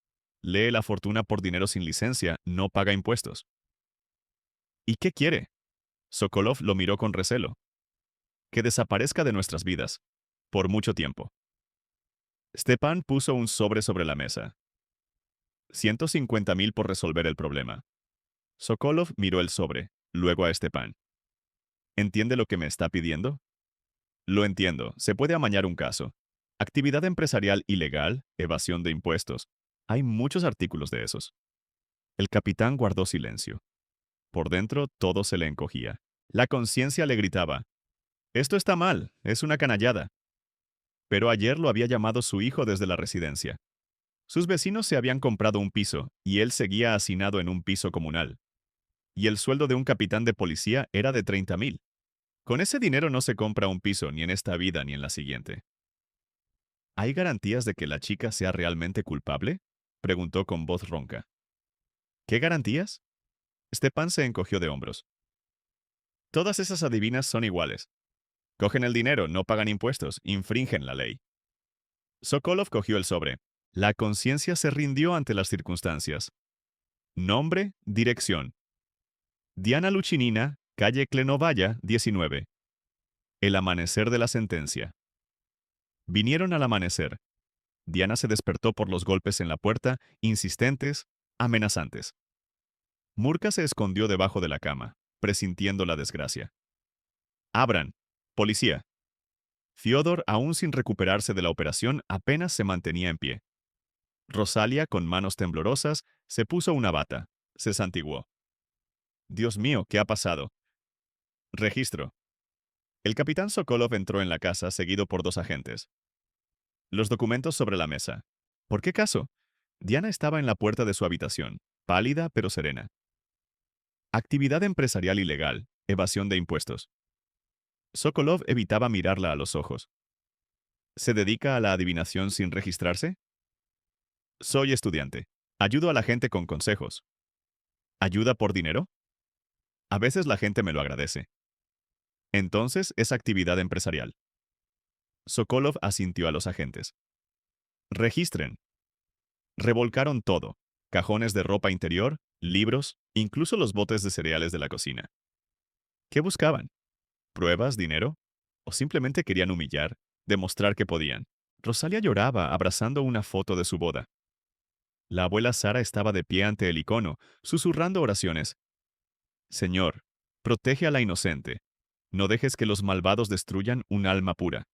Lee la fortuna por dinero sin licencia, no paga impuestos. ¿Y qué quiere? Sokolov lo miró con recelo. Que desaparezca de nuestras vidas. Por mucho tiempo. Stepan puso un sobre la mesa. 150.000 por resolver el problema. Sokolov miró el sobre, luego a Stepan. ¿Entiende lo que me está pidiendo? Lo entiendo, se puede amañar un caso. Actividad empresarial ilegal, evasión de impuestos. Hay muchos artículos de esos. El capitán guardó silencio. Por dentro todo se le encogía. La conciencia le gritaba. Esto está mal, es una canallada. Pero ayer lo había llamado su hijo desde la residencia. Sus vecinos se habían comprado un piso, y él seguía hacinado en un piso comunal. Y el sueldo de un capitán de policía era de 30.000. Con ese dinero no se compra un piso ni en esta vida ni en la siguiente. ¿Hay garantías de que la chica sea realmente culpable? Preguntó con voz ronca. ¿Qué garantías? Stepan se encogió de hombros. Todas esas adivinas son iguales. Cogen el dinero, no pagan impuestos, infringen la ley. Sokolov cogió el sobre. La conciencia se rindió ante las circunstancias. Nombre, dirección. Diana Luchinina, Calle Clenovaya, 19. El amanecer de la sentencia. Vinieron al amanecer. Diana se despertó por los golpes en la puerta, insistentes, amenazantes. Murka se escondió debajo de la cama, presintiendo la desgracia. «Abran. Policía». Fyodor, aún sin recuperarse de la operación, apenas se mantenía en pie. Rosalia, con manos temblorosas, se puso una bata. Se santiguó. «Dios mío, ¿qué ha pasado?» Registro. El capitán Sokolov entró en la casa seguido por 2 agentes. Los documentos sobre la mesa. ¿Por qué caso? Diana estaba en la puerta de su habitación, pálida pero serena. Actividad empresarial ilegal, evasión de impuestos. Sokolov evitaba mirarla a los ojos. ¿Se dedica a la adivinación sin registrarse? Soy estudiante. Ayudo a la gente con consejos. ¿Ayuda por dinero? A veces la gente me lo agradece. Entonces es actividad empresarial. Sokolov asintió a los agentes. Registren. Revolcaron todo. Cajones de ropa interior, libros, incluso los botes de cereales de la cocina. ¿Qué buscaban? ¿Pruebas, dinero? ¿O simplemente querían humillar, demostrar que podían? Rosalia lloraba abrazando una foto de su boda. La abuela Sara estaba de pie ante el icono, susurrando oraciones. Señor, protege a la inocente. No dejes que los malvados destruyan un alma pura.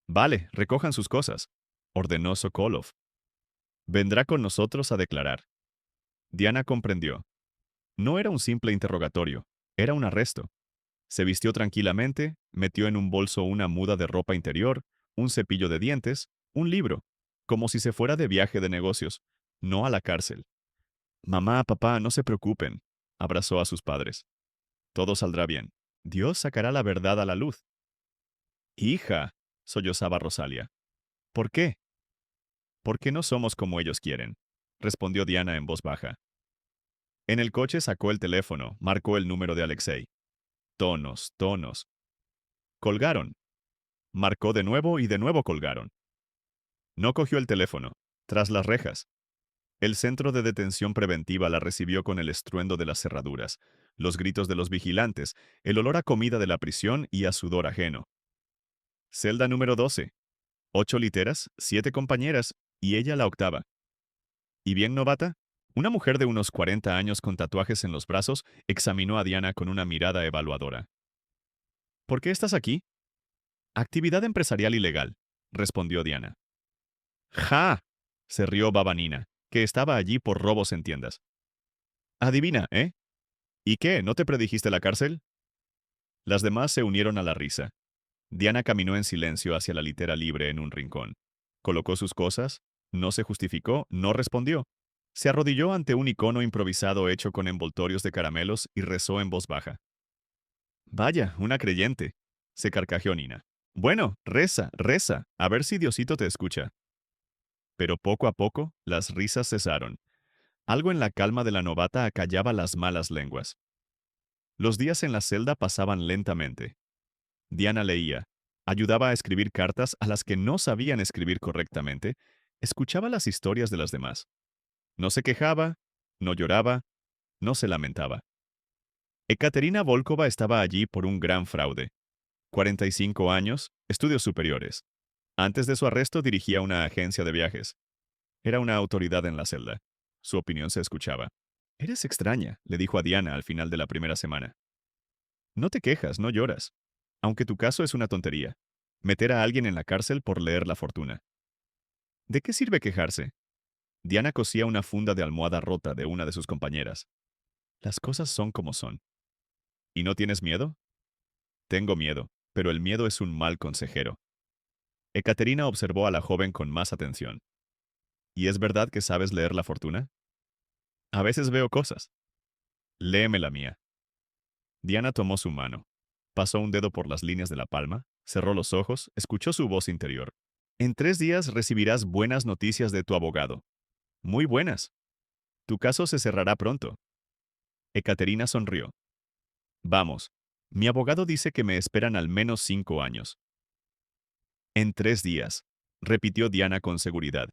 Vale, recojan sus cosas, ordenó Sokolov. Vendrá con nosotros a declarar. Diana comprendió. No era un simple interrogatorio, era un arresto. Se vistió tranquilamente, metió en un bolso una muda de ropa interior, un cepillo de dientes, un libro, como si se fuera de viaje de negocios, no a la cárcel. Mamá, papá, no se preocupen, abrazó a sus padres. Todo saldrá bien. Dios sacará la verdad a la luz. Hija, sollozaba Rosalia. ¿Por qué? Porque no somos como ellos quieren, respondió Diana en voz baja. En el coche sacó el teléfono, marcó el número de Alexei. Tonos, tonos. Colgaron. Marcó de nuevo y de nuevo colgaron. No cogió el teléfono. Tras las rejas. El centro de detención preventiva la recibió con el estruendo de las cerraduras, los gritos de los vigilantes, el olor a comida de la prisión y a sudor ajeno. Celda número 12. 8 literas, 7 compañeras, y ella la octava. ¿Y bien novata? Una mujer de unos 40 años con tatuajes en los brazos examinó a Diana con una mirada evaluadora. ¿Por qué estás aquí? Actividad empresarial ilegal, respondió Diana. ¡Ja! Se rió Babanina, que estaba allí por robos en tiendas. Adivina, ¿eh? ¿Y qué? ¿No te predijiste la cárcel? Las demás se unieron a la risa. Diana caminó en silencio hacia la litera libre en un rincón. Colocó sus cosas, no se justificó, no respondió. Se arrodilló ante un icono improvisado hecho con envoltorios de caramelos y rezó en voz baja. Vaya, una creyente, se carcajeó Nina. Bueno, reza, reza, a ver si Diosito te escucha. Pero poco a poco, las risas cesaron. Algo en la calma de la novata acallaba las malas lenguas. Los días en la celda pasaban lentamente. Diana leía, ayudaba a escribir cartas a las que no sabían escribir correctamente, escuchaba las historias de las demás. No se quejaba, no lloraba, no se lamentaba. Ekaterina Volkova estaba allí por un gran fraude. 45 años, estudios superiores. Antes de su arresto dirigía una agencia de viajes. Era una autoridad en la celda. Su opinión se escuchaba. «Eres extraña», le dijo a Diana al final de la primera semana. «No te quejas, no lloras. Aunque tu caso es una tontería. Meter a alguien en la cárcel por leer la fortuna. ¿De qué sirve quejarse?» Diana cosía una funda de almohada rota de una de sus compañeras. «Las cosas son como son». ¿Y no tienes miedo? Tengo miedo, pero el miedo es un mal consejero. Ekaterina observó a la joven con más atención. ¿Y es verdad que sabes leer la fortuna? A veces veo cosas. Léeme la mía. Diana tomó su mano. Pasó un dedo por las líneas de la palma, cerró los ojos, escuchó su voz interior. En 3 días recibirás buenas noticias de tu abogado. Muy buenas. Tu caso se cerrará pronto. Ekaterina sonrió. Vamos. Mi abogado dice que me esperan al menos 5 años. En 3 días, repitió Diana con seguridad.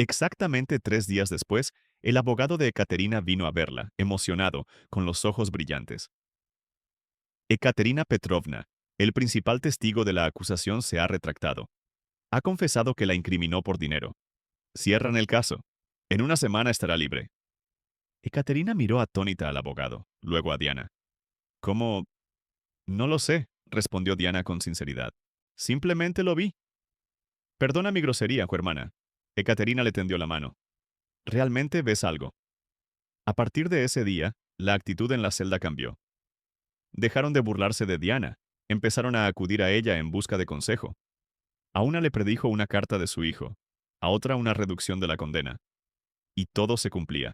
Exactamente 3 días después, el abogado de Ekaterina vino a verla, emocionado, con los ojos brillantes. Ekaterina Petrovna, el principal testigo de la acusación, se ha retractado. Ha confesado que la incriminó por dinero. Cierran el caso. En una semana estará libre. Ekaterina miró atónita al abogado, luego a Diana. ¿Cómo? No lo sé, respondió Diana con sinceridad. Simplemente lo vi. Perdona mi grosería, hermana. Ekaterina le tendió la mano. ¿Realmente ves algo? A partir de ese día, la actitud en la celda cambió. Dejaron de burlarse de Diana, empezaron a acudir a ella en busca de consejo. A una le predijo una carta de su hijo, a otra una reducción de la condena. Y todo se cumplía.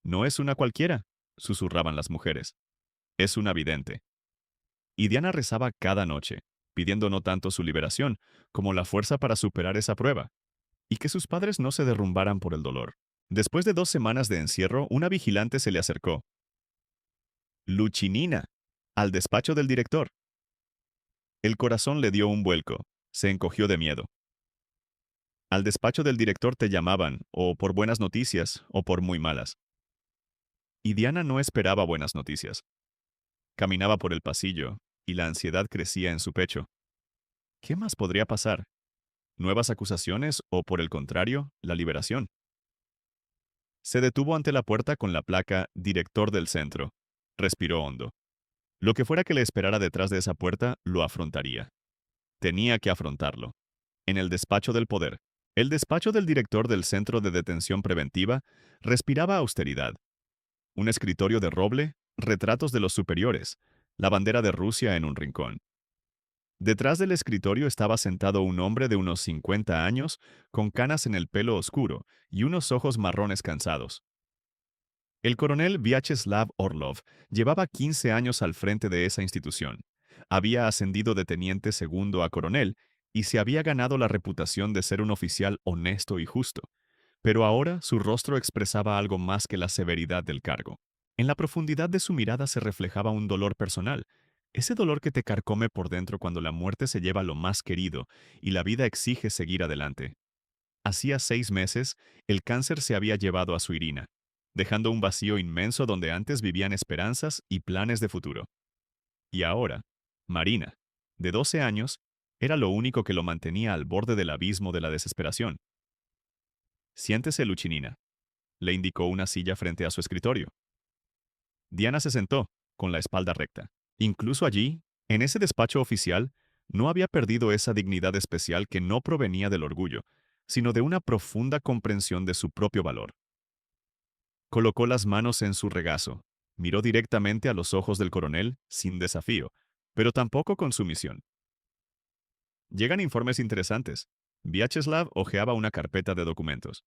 No es una cualquiera, susurraban las mujeres. Es una vidente. Y Diana rezaba cada noche, pidiendo no tanto su liberación, como la fuerza para superar esa prueba, y que sus padres no se derrumbaran por el dolor. Después de 2 semanas de encierro, una vigilante se le acercó. Luchinina, al despacho del director. El corazón le dio un vuelco, se encogió de miedo. Al despacho del director te llamaban, o por buenas noticias, o por muy malas. Y Diana no esperaba buenas noticias. Caminaba por el pasillo, y la ansiedad crecía en su pecho. ¿Qué más podría pasar? ¿Nuevas acusaciones o, por el contrario, la liberación? Se detuvo ante la puerta con la placa Director del Centro. Respiró hondo. Lo que fuera que le esperara detrás de esa puerta, lo afrontaría. Tenía que afrontarlo. En el despacho del poder, el despacho del director del Centro de Detención Preventiva, respiraba austeridad. Un escritorio de roble, retratos de los superiores, la bandera de Rusia en un rincón. Detrás del escritorio estaba sentado un hombre de unos 50 años, con canas en el pelo oscuro y unos ojos marrones cansados. El coronel Vyacheslav Orlov llevaba 15 años al frente de esa institución. Había ascendido de teniente segundo a coronel y se había ganado la reputación de ser un oficial honesto y justo. Pero ahora su rostro expresaba algo más que la severidad del cargo. En la profundidad de su mirada se reflejaba un dolor personal, ese dolor que te carcome por dentro cuando la muerte se lleva lo más querido y la vida exige seguir adelante. Hacía 6 meses, el cáncer se había llevado a su Irina, dejando un vacío inmenso donde antes vivían esperanzas y planes de futuro. Y ahora, Marina, de 12 años, era lo único que lo mantenía al borde del abismo de la desesperación. Siéntese, Luchinina, le indicó una silla frente a su escritorio. Diana se sentó, con la espalda recta. Incluso allí, en ese despacho oficial, no había perdido esa dignidad especial que no provenía del orgullo, sino de una profunda comprensión de su propio valor. Colocó las manos en su regazo, miró directamente a los ojos del coronel, sin desafío, pero tampoco con sumisión. Llegan informes interesantes. Vyacheslav hojeaba una carpeta de documentos.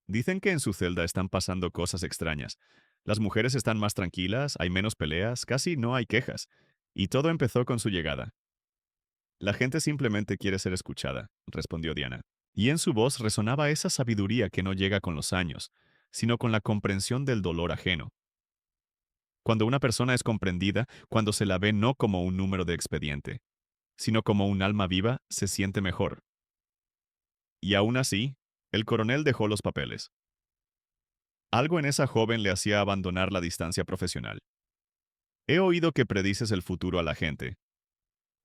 Dicen que en su celda están pasando cosas extrañas. Las mujeres están más tranquilas, hay menos peleas, casi no hay quejas. Y todo empezó con su llegada. La gente simplemente quiere ser escuchada, respondió Diana. Y en su voz resonaba esa sabiduría que no llega con los años, sino con la comprensión del dolor ajeno. Cuando una persona es comprendida, cuando se la ve no como un número de expediente, sino como un alma viva, se siente mejor. Y aún así, el coronel dejó los papeles. Algo en esa joven le hacía abandonar la distancia profesional. He oído que predices el futuro a la gente.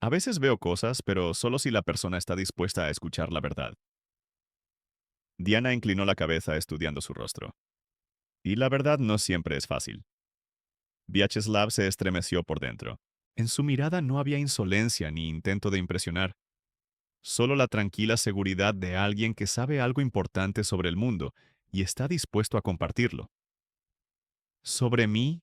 A veces veo cosas, pero solo si la persona está dispuesta a escuchar la verdad. Diana inclinó la cabeza estudiando su rostro. Y la verdad no siempre es fácil. Vyacheslav se estremeció por dentro. En su mirada no había insolencia ni intento de impresionar. Solo la tranquila seguridad de alguien que sabe algo importante sobre el mundo y está dispuesto a compartirlo. Sobre mí,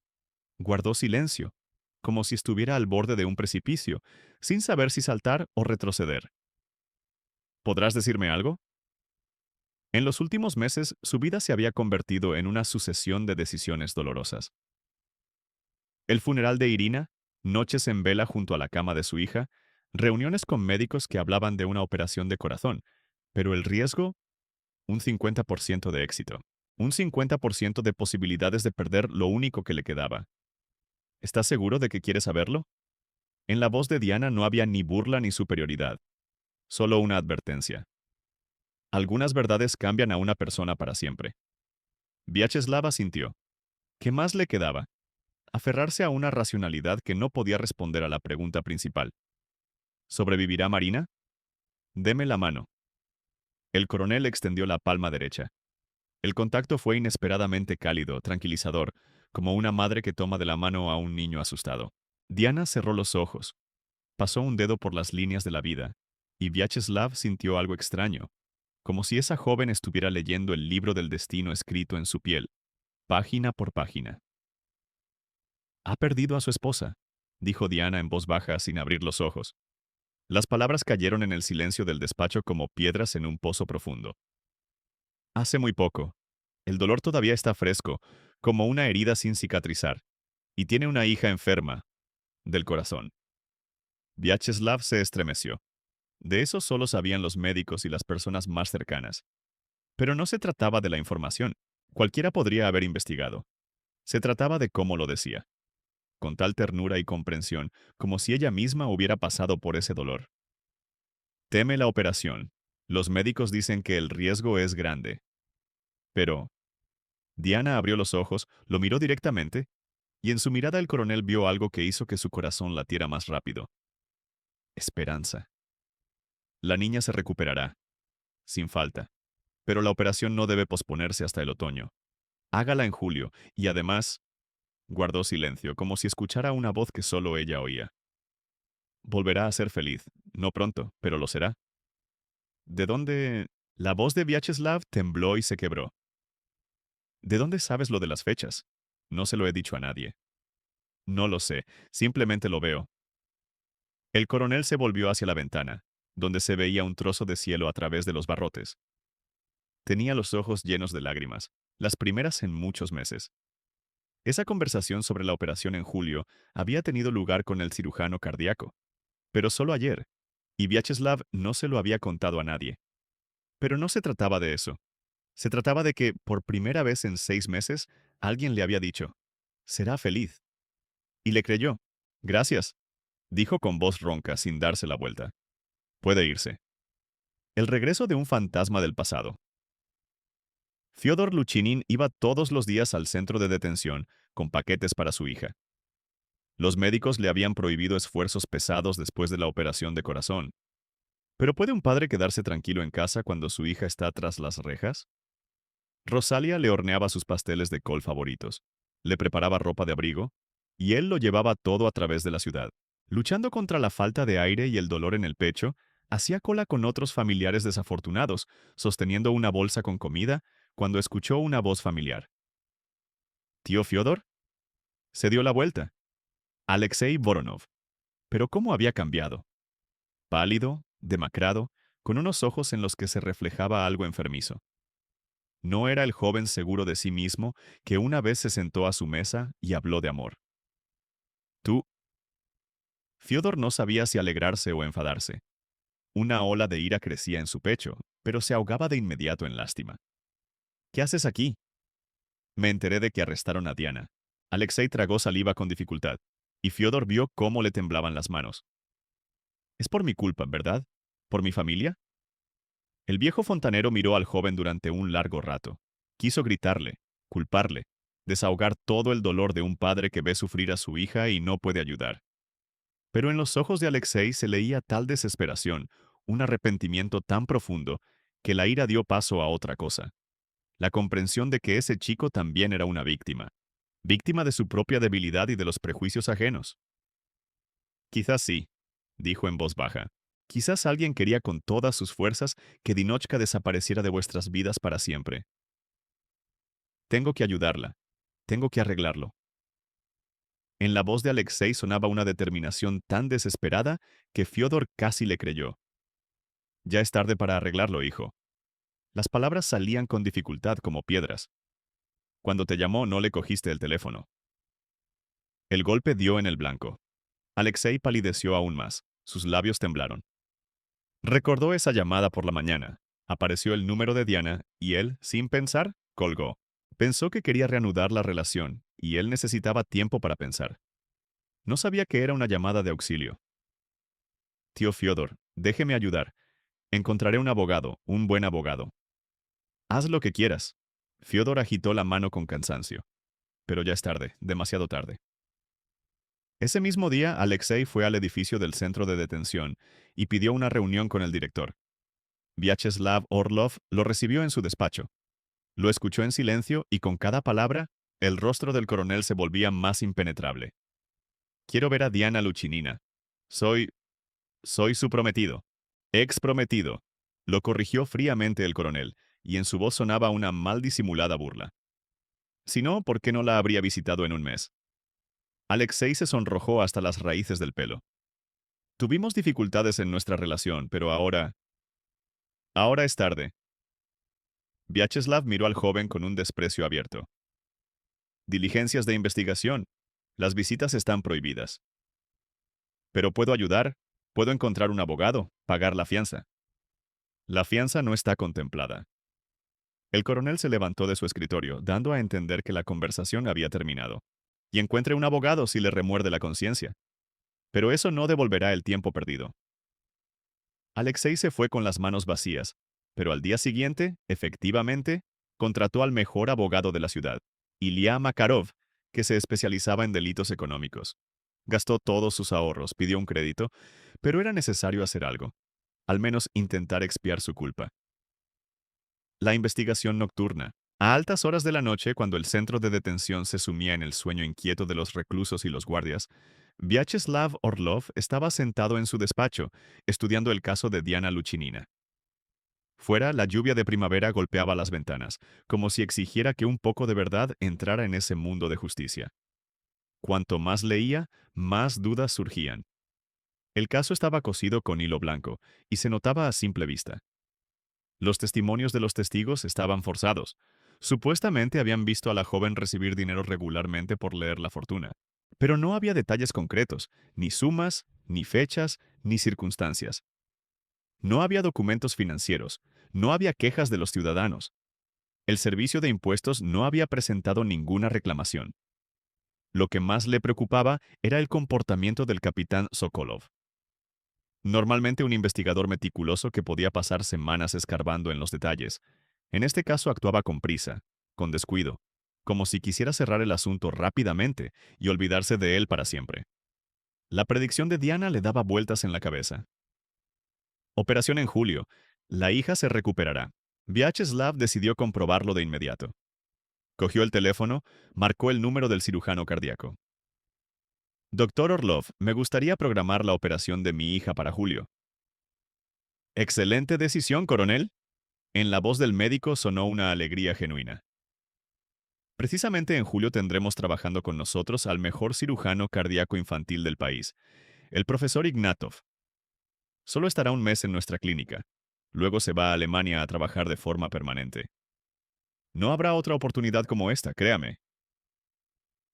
guardó silencio, como si estuviera al borde de un precipicio, sin saber si saltar o retroceder. ¿Podrás decirme algo? En los últimos meses, su vida se había convertido en una sucesión de decisiones dolorosas. El funeral de Irina, noches en vela junto a la cama de su hija, reuniones con médicos que hablaban de una operación de corazón, pero el riesgo, un 50% de éxito, un 50% de posibilidades de perder lo único que le quedaba. ¿Estás seguro de que quieres saberlo? En la voz de Diana no había ni burla ni superioridad, solo una advertencia. Algunas verdades cambian a una persona para siempre. Vyacheslava sintió. ¿Qué más le quedaba? Aferrarse a una racionalidad que no podía responder a la pregunta principal. ¿Sobrevivirá Marina? Deme la mano. El coronel extendió la palma derecha. El contacto fue inesperadamente cálido, tranquilizador, como una madre que toma de la mano a un niño asustado. Diana cerró los ojos, pasó un dedo por las líneas de la vida, y Vyacheslav sintió algo extraño, como si esa joven estuviera leyendo el libro del destino escrito en su piel, página por página. Ha perdido a su esposa, dijo Diana en voz baja sin abrir los ojos. Las palabras cayeron en el silencio del despacho como piedras en un pozo profundo. Hace muy poco. El dolor todavía está fresco, como una herida sin cicatrizar, y tiene una hija enferma, del corazón. Vyacheslav se estremeció. De eso solo sabían los médicos y las personas más cercanas. Pero no se trataba de la información. Cualquiera podría haber investigado. Se trataba de cómo lo decía, con tal ternura y comprensión, como si ella misma hubiera pasado por ese dolor. Teme la operación. Los médicos dicen que el riesgo es grande. Pero Diana abrió los ojos, lo miró directamente, y en su mirada el coronel vio algo que hizo que su corazón latiera más rápido. Esperanza. La niña se recuperará, sin falta. Pero la operación no debe posponerse hasta el otoño. Hágala en julio, y además, guardó silencio, como si escuchara una voz que solo ella oía. Volverá a ser feliz, no pronto, pero lo será. ¿De dónde? La voz de Vyacheslav tembló y se quebró. ¿De dónde sabes lo de las fechas? No se lo he dicho a nadie. No lo sé, simplemente lo veo. El coronel se volvió hacia la ventana, donde se veía un trozo de cielo a través de los barrotes. Tenía los ojos llenos de lágrimas, las primeras en muchos meses. Esa conversación sobre la operación en julio había tenido lugar con el cirujano cardíaco, pero solo ayer, y Vyacheslav no se lo había contado a nadie. Pero no se trataba de eso. Se trataba de que, por primera vez en 6 meses, alguien le había dicho, «Será feliz». Y le creyó. «Gracias», dijo con voz ronca sin darse la vuelta. «Puede irse». El regreso de un fantasma del pasado. Fyodor Luchinin iba todos los días al centro de detención con paquetes para su hija. Los médicos le habían prohibido esfuerzos pesados después de la operación de corazón. ¿Pero puede un padre quedarse tranquilo en casa cuando su hija está tras las rejas? Rosalia le horneaba sus pasteles de col favoritos, le preparaba ropa de abrigo, y él lo llevaba todo a través de la ciudad. Luchando contra la falta de aire y el dolor en el pecho, hacía cola con otros familiares desafortunados, sosteniendo una bolsa con comida, cuando escuchó una voz familiar. ¿Tío Fyodor? Se dio la vuelta. Alexei Voronov. Pero cómo había cambiado. Pálido, demacrado, con unos ojos en los que se reflejaba algo enfermizo. No era el joven seguro de sí mismo que una vez se sentó a su mesa y habló de amor. Tú. Fyodor no sabía si alegrarse o enfadarse. Una ola de ira crecía en su pecho, pero se ahogaba de inmediato en lástima. ¿Qué haces aquí? Me enteré de que arrestaron a Diana. Alexei tragó saliva con dificultad, y Fyodor vio cómo le temblaban las manos. Es por mi culpa, ¿verdad? ¿Por mi familia? El viejo fontanero miró al joven durante un largo rato. Quiso gritarle, culparle, desahogar todo el dolor de un padre que ve sufrir a su hija y no puede ayudar. Pero en los ojos de Alexei se leía tal desesperación, un arrepentimiento tan profundo, que la ira dio paso a otra cosa. La comprensión de que ese chico también era una víctima. Víctima de su propia debilidad y de los prejuicios ajenos. Quizás sí, dijo en voz baja. Quizás alguien quería con todas sus fuerzas que Dinochka desapareciera de vuestras vidas para siempre. Tengo que ayudarla. Tengo que arreglarlo. En la voz de Alexei sonaba una determinación tan desesperada que Fyodor casi le creyó. Ya es tarde para arreglarlo, hijo. Las palabras salían con dificultad como piedras. Cuando te llamó no le cogiste el teléfono. El golpe dio en el blanco. Alexei palideció aún más. Sus labios temblaron. Recordó esa llamada por la mañana. Apareció el número de Diana y él, sin pensar, colgó. Pensó que quería reanudar la relación y él necesitaba tiempo para pensar. No sabía que era una llamada de auxilio. Tío Fyodor, déjeme ayudar. Encontraré un abogado, un buen abogado. Haz lo que quieras. Fyodor agitó la mano con cansancio. Pero ya es tarde, demasiado tarde. Ese mismo día, Alexei fue al edificio del centro de detención y pidió una reunión con el director. Vyacheslav Orlov lo recibió en su despacho. Lo escuchó en silencio y con cada palabra, el rostro del coronel se volvía más impenetrable. Quiero ver a Diana Luchinina. Soy su prometido. Ex prometido. Lo corrigió fríamente el coronel, y en su voz sonaba una mal disimulada burla. Si no, ¿por qué no la habría visitado en un mes? Alexei se sonrojó hasta las raíces del pelo. Tuvimos dificultades en nuestra relación, pero ahora es tarde. Vyacheslav miró al joven con un desprecio abierto. Diligencias de investigación. Las visitas están prohibidas. Pero puedo ayudar, puedo encontrar un abogado, pagar la fianza. La fianza no está contemplada. El coronel se levantó de su escritorio, dando a entender que la conversación había terminado. Y encuentre un abogado si le remuerde la conciencia. Pero eso no devolverá el tiempo perdido. Alexei se fue con las manos vacías, pero al día siguiente, efectivamente, contrató al mejor abogado de la ciudad, Ilya Makarov, que se especializaba en delitos económicos. Gastó todos sus ahorros, pidió un crédito, pero era necesario hacer algo, al menos intentar expiar su culpa. La investigación nocturna. A altas horas de la noche, cuando el centro de detención se sumía en el sueño inquieto de los reclusos y los guardias, Vyacheslav Orlov estaba sentado en su despacho, estudiando el caso de Diana Luchinina. Fuera, la lluvia de primavera golpeaba las ventanas, como si exigiera que un poco de verdad entrara en ese mundo de justicia. Cuanto más leía, más dudas surgían. El caso estaba cosido con hilo blanco, y se notaba a simple vista. Los testimonios de los testigos estaban forzados. Supuestamente habían visto a la joven recibir dinero regularmente por leer La Fortuna. Pero no había detalles concretos, ni sumas, ni fechas, ni circunstancias. No había documentos financieros, no había quejas de los ciudadanos. El servicio de impuestos no había presentado ninguna reclamación. Lo que más le preocupaba era el comportamiento del capitán Sokolov. Normalmente un investigador meticuloso que podía pasar semanas escarbando en los detalles. En este caso actuaba con prisa, con descuido, como si quisiera cerrar el asunto rápidamente y olvidarse de él para siempre. La predicción de Diana le daba vueltas en la cabeza. Operación en julio. La hija se recuperará. Vyacheslav decidió comprobarlo de inmediato. Cogió el teléfono, marcó el número del cirujano cardíaco. Doctor Orlov, me gustaría programar la operación de mi hija para julio. Excelente decisión, coronel. En la voz del médico sonó una alegría genuina. Precisamente en julio tendremos trabajando con nosotros al mejor cirujano cardíaco infantil del país, el profesor Ignatov. Solo estará un mes en nuestra clínica. Luego se va a Alemania a trabajar de forma permanente. No habrá otra oportunidad como esta, créame.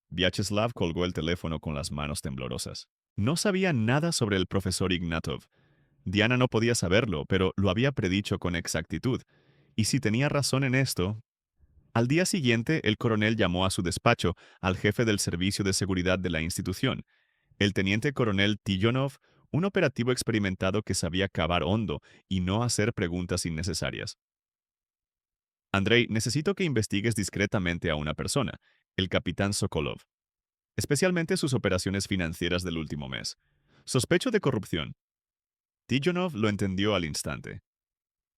Vyacheslav colgó el teléfono con las manos temblorosas. No sabía nada sobre el profesor Ignatov. Diana no podía saberlo, pero lo había predicho con exactitud. Y si tenía razón en esto... Al día siguiente, el coronel llamó a su despacho al jefe del servicio de seguridad de la institución, el teniente coronel Tillonov, un operativo experimentado que sabía cavar hondo y no hacer preguntas innecesarias. Andrei, necesito que investigues discretamente a una persona, el capitán Sokolov, especialmente sus operaciones financieras del último mes. Sospecho de corrupción. Tillonov lo entendió al instante.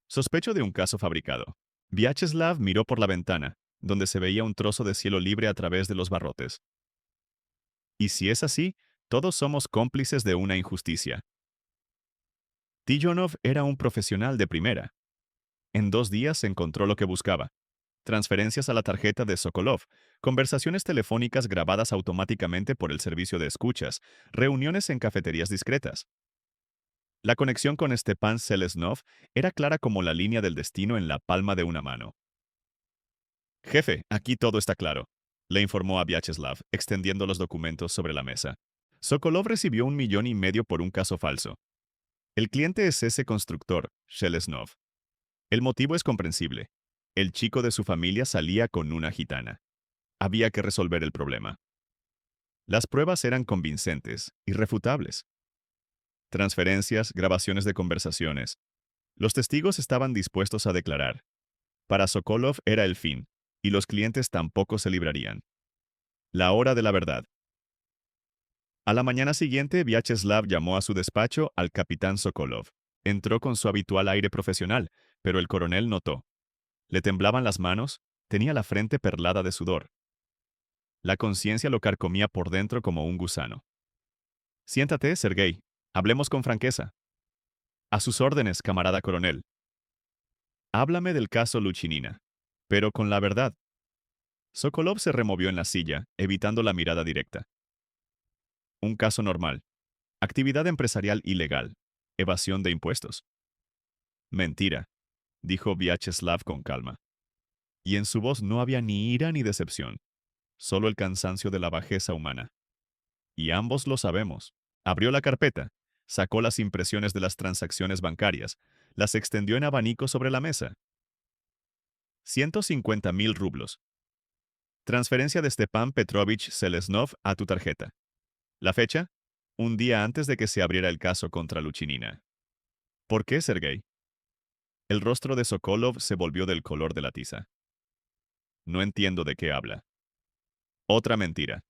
Sospecho de un caso fabricado. Vyacheslav miró por la ventana, donde se veía un trozo de cielo libre a través de los barrotes. Y si es así, todos somos cómplices de una injusticia. Tillonov era un profesional de primera. En 2 días encontró lo que buscaba. Transferencias a la tarjeta de Sokolov, conversaciones telefónicas grabadas automáticamente por el servicio de escuchas, reuniones en cafeterías discretas. La conexión con Stepan Selesnov era clara como la línea del destino en la palma de una mano. Jefe, aquí todo está claro, le informó a Vyacheslav, extendiendo los documentos sobre la mesa. Sokolov recibió 1,5 millones por un caso falso. El cliente es ese constructor, Selesnov. El motivo es comprensible. El chico de su familia salía con una gitana. Había que resolver el problema. Las pruebas eran convincentes, irrefutables. Transferencias, grabaciones de conversaciones. Los testigos estaban dispuestos a declarar. Para Sokolov era el fin, y los clientes tampoco se librarían. La hora de la verdad. A la mañana siguiente, Vyacheslav llamó a su despacho al capitán Sokolov. Entró con su habitual aire profesional, pero el coronel notó. Le temblaban las manos, tenía la frente perlada de sudor. La conciencia lo carcomía por dentro como un gusano. Siéntate, Sergei. Hablemos con franqueza. A sus órdenes, camarada coronel. Háblame del caso Luchinina, pero con la verdad. Sokolov se removió en la silla, evitando la mirada directa. Un caso normal. Actividad empresarial ilegal. Evasión de impuestos. Mentira, dijo Vyacheslav con calma. Y en su voz no había ni ira ni decepción, solo el cansancio de la bajeza humana. Y ambos lo sabemos. Abrió la carpeta, sacó las impresiones de las transacciones bancarias, las extendió en abanico sobre la mesa. 150.000 rublos. Transferencia de Stepan Petrovich Selesnov a tu tarjeta. La fecha, un día antes de que se abriera el caso contra Luchinina. ¿Por qué, Sergei? El rostro de Sokolov se volvió del color de la tiza. No entiendo de qué habla. Otra mentira.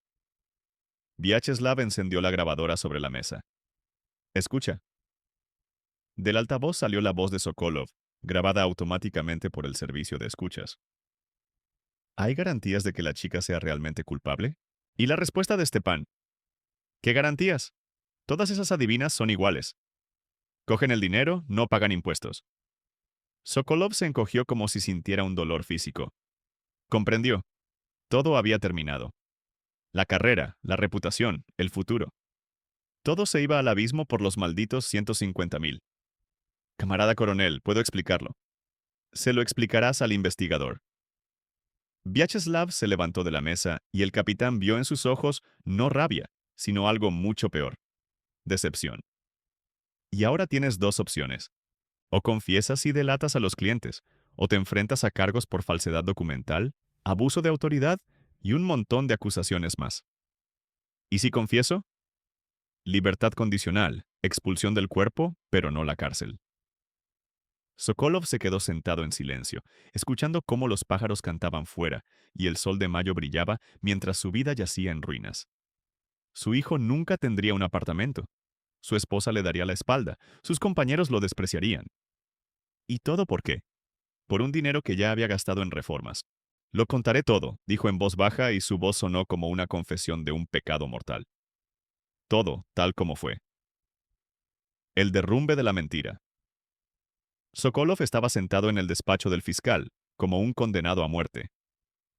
Vyacheslav encendió la grabadora sobre la mesa. Escucha. Del altavoz salió la voz de Sokolov, grabada automáticamente por el servicio de escuchas. ¿Hay garantías de que la chica sea realmente culpable? Y la respuesta de Stepan. ¿Qué garantías? Todas esas adivinas son iguales. Cogen el dinero, no pagan impuestos. Sokolov se encogió como si sintiera un dolor físico. Comprendió. Todo había terminado. La carrera, la reputación, el futuro. Todo se iba al abismo por los malditos 150.000. Camarada coronel, puedo explicarlo. Se lo explicarás al investigador. Vyacheslav se levantó de la mesa y el capitán vio en sus ojos no rabia, sino algo mucho peor. Decepción. Y ahora tienes dos opciones. O confiesas y delatas a los clientes, o te enfrentas a cargos por falsedad documental, abuso de autoridad y un montón de acusaciones más. ¿Y si confieso? Libertad condicional, expulsión del cuerpo, pero no la cárcel. Sokolov se quedó sentado en silencio, escuchando cómo los pájaros cantaban fuera y el sol de mayo brillaba mientras su vida yacía en ruinas. Su hijo nunca tendría un apartamento. Su esposa le daría la espalda, sus compañeros lo despreciarían. ¿Y todo por qué? Por un dinero que ya había gastado en reformas. Lo contaré todo, dijo en voz baja y su voz sonó como una confesión de un pecado mortal. Todo, tal como fue. El derrumbe de la mentira. Sokolov estaba sentado en el despacho del fiscal, como un condenado a muerte.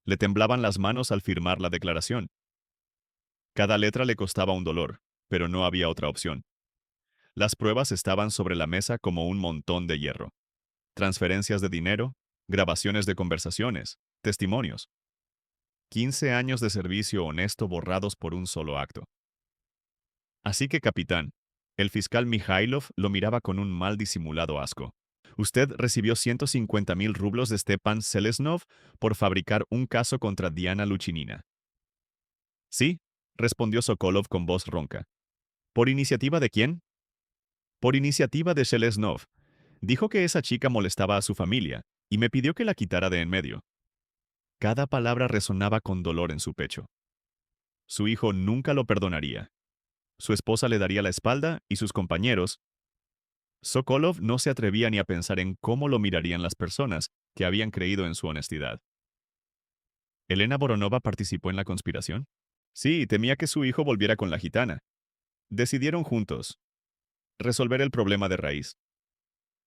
Le temblaban las manos al firmar la declaración. Cada letra le costaba un dolor, pero no había otra opción. Las pruebas estaban sobre la mesa como un montón de hierro. Transferencias de dinero, grabaciones de conversaciones, testimonios. 15 años de servicio honesto borrados por un solo acto. Así que, capitán, el fiscal Mikhailov lo miraba con un mal disimulado asco. Usted recibió 150.000 rublos de Stepan Selesnov por fabricar un caso contra Diana Luchinina. Sí, respondió Sokolov con voz ronca. ¿Por iniciativa de quién? Por iniciativa de Selesnov. Dijo que esa chica molestaba a su familia y me pidió que la quitara de en medio. Cada palabra resonaba con dolor en su pecho. Su hijo nunca lo perdonaría. Su esposa le daría la espalda y sus compañeros. Sokolov no se atrevía ni a pensar en cómo lo mirarían las personas que habían creído en su honestidad. ¿Elena Voronova participó en la conspiración? Sí, temía que su hijo volviera con la gitana. Decidieron juntos resolver el problema de raíz.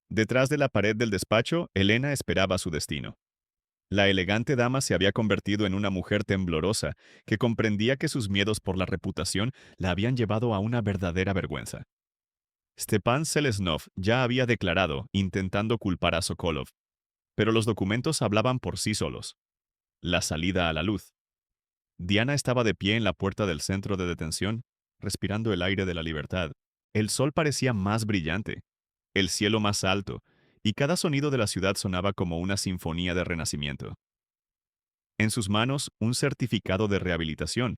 Detrás de la pared del despacho, Elena esperaba su destino. La elegante dama se había convertido en una mujer temblorosa que comprendía que sus miedos por la reputación la habían llevado a una verdadera vergüenza. Stepan Selesnov ya había declarado, intentando culpar a Sokolov, pero los documentos hablaban por sí solos. La salida a la luz. Diana estaba de pie en la puerta del centro de detención, respirando el aire de la libertad. El sol parecía más brillante, el cielo más alto, y cada sonido de la ciudad sonaba como una sinfonía de renacimiento. En sus manos, un certificado de rehabilitación,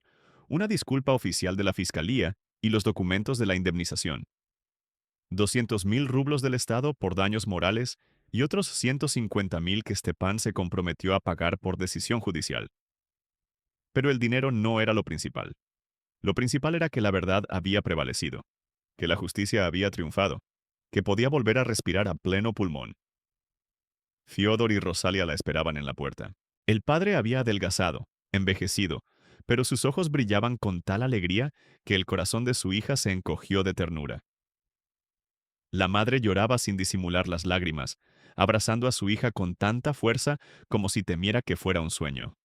una disculpa oficial de la fiscalía y los documentos de la indemnización. 200.000 rublos del Estado por daños morales y otros 150.000 que Stepan se comprometió a pagar por decisión judicial. Pero el dinero no era lo principal. Lo principal era que la verdad había prevalecido, que la justicia había triunfado, que podía volver a respirar a pleno pulmón. Fyodor y Rosalia la esperaban en la puerta. El padre había adelgazado, envejecido, pero sus ojos brillaban con tal alegría que el corazón de su hija se encogió de ternura. La madre lloraba sin disimular las lágrimas, abrazando a su hija con tanta fuerza como si temiera que fuera un sueño.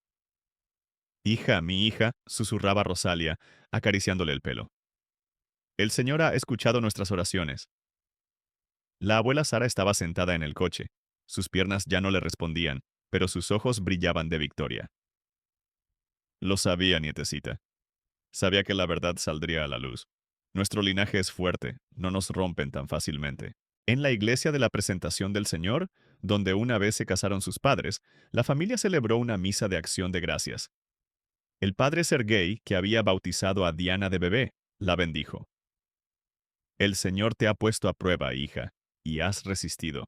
«Hija, mi hija», susurraba Rosalia, acariciándole el pelo. «El Señor ha escuchado nuestras oraciones». La abuela Sara estaba sentada en el coche. Sus piernas ya no le respondían, pero sus ojos brillaban de victoria. Lo sabía, nietecita. Sabía que la verdad saldría a la luz. Nuestro linaje es fuerte, no nos rompen tan fácilmente. En la iglesia de la Presentación del Señor, donde una vez se casaron sus padres, la familia celebró una misa de acción de gracias. El padre Sergei, que había bautizado a Diana de bebé, la bendijo. «El Señor te ha puesto a prueba, hija, y has resistido.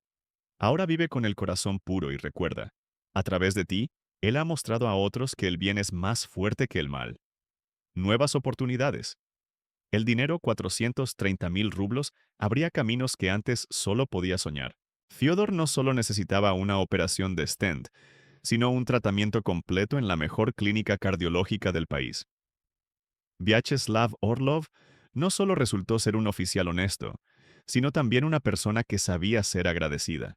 Ahora vive con el corazón puro y recuerda, a través de ti, Él ha mostrado a otros que el bien es más fuerte que el mal. Nuevas oportunidades. El dinero, 430.000 rublos, abría caminos que antes solo podía soñar. Fyodor no solo necesitaba una operación de stent, sino un tratamiento completo en la mejor clínica cardiológica del país. Vyacheslav Orlov no solo resultó ser un oficial honesto, sino también una persona que sabía ser agradecida.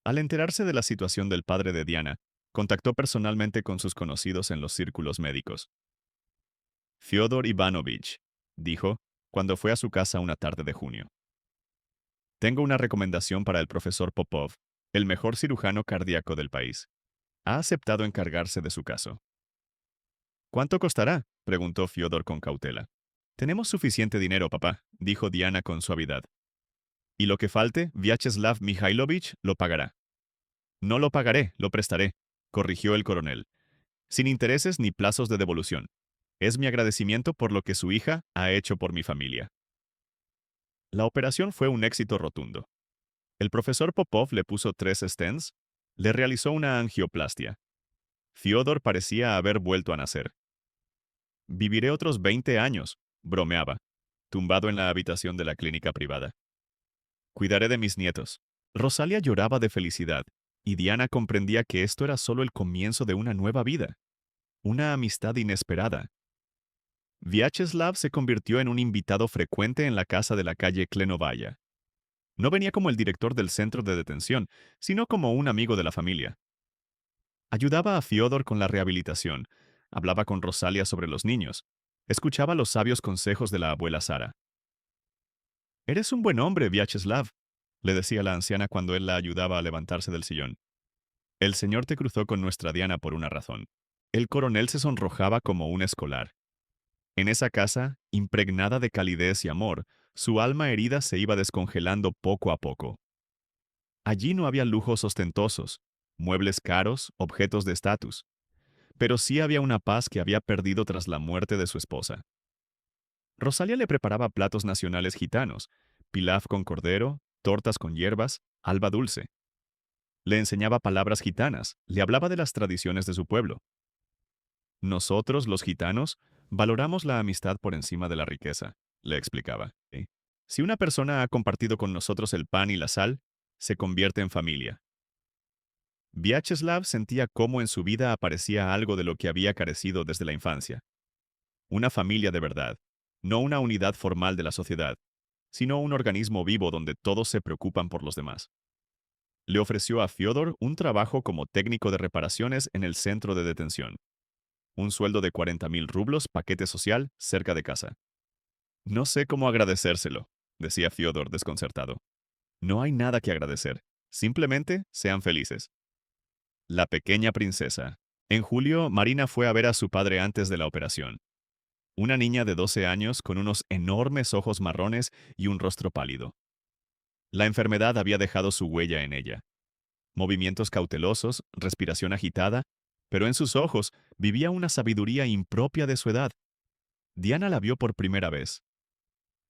Al enterarse de la situación del padre de Diana, contactó personalmente con sus conocidos en los círculos médicos. «Fyodor Ivanovich», dijo, cuando fue a su casa una tarde de junio. «Tengo una recomendación para el profesor Popov, el mejor cirujano cardíaco del país. Ha aceptado encargarse de su caso». «¿Cuánto costará?», preguntó Fyodor con cautela. «Tenemos suficiente dinero, papá», dijo Diana con suavidad. «Y lo que falte, Vyacheslav Mikhailovich lo pagará». «No lo pagaré, lo prestaré», corrigió el coronel. «Sin intereses ni plazos de devolución. Es mi agradecimiento por lo que su hija ha hecho por mi familia». La operación fue un éxito rotundo. El profesor Popov le puso 3 stents, le realizó una angioplastia. Fyodor parecía haber vuelto a nacer. «Viviré otros 20 años», bromeaba, tumbado en la habitación de la clínica privada. «Cuidaré de mis nietos». Rosalia lloraba de felicidad, y Diana comprendía que esto era solo el comienzo de una nueva vida, una amistad inesperada. Vyacheslav se convirtió en un invitado frecuente en la casa de la calle Klenovaya. No venía como el director del centro de detención, sino como un amigo de la familia. Ayudaba a Fyodor con la rehabilitación, hablaba con Rosalia sobre los niños, escuchaba los sabios consejos de la abuela Sara. «Eres un buen hombre, Vyacheslav», le decía la anciana cuando él la ayudaba a levantarse del sillón. «El Señor te cruzó con nuestra Diana por una razón». El coronel se sonrojaba como un escolar. En esa casa, impregnada de calidez y amor, su alma herida se iba descongelando poco a poco. Allí no había lujos ostentosos, muebles caros, objetos de estatus, pero sí había una paz que había perdido tras la muerte de su esposa. Rosalia le preparaba platos nacionales gitanos, pilaf con cordero, tortas con hierbas, alba dulce. Le enseñaba palabras gitanas, le hablaba de las tradiciones de su pueblo. «Nosotros, los gitanos, valoramos la amistad por encima de la riqueza», le explicaba. «Si una persona ha compartido con nosotros el pan y la sal, se convierte en familia». Vyacheslav sentía cómo en su vida aparecía algo de lo que había carecido desde la infancia. Una familia de verdad, no una unidad formal de la sociedad, sino un organismo vivo donde todos se preocupan por los demás. Le ofreció a Fyodor un trabajo como técnico de reparaciones en el centro de detención. Un sueldo de 40.000 rublos, paquete social, cerca de casa. «No sé cómo agradecérselo», decía Fyodor desconcertado. «No hay nada que agradecer. Simplemente sean felices». La pequeña princesa. En julio, Marina fue a ver a su padre antes de la operación. Una niña de 12 años con unos enormes ojos marrones y un rostro pálido. La enfermedad había dejado su huella en ella. Movimientos cautelosos, respiración agitada, pero en sus ojos vivía una sabiduría impropia de su edad. Diana la vio por primera vez.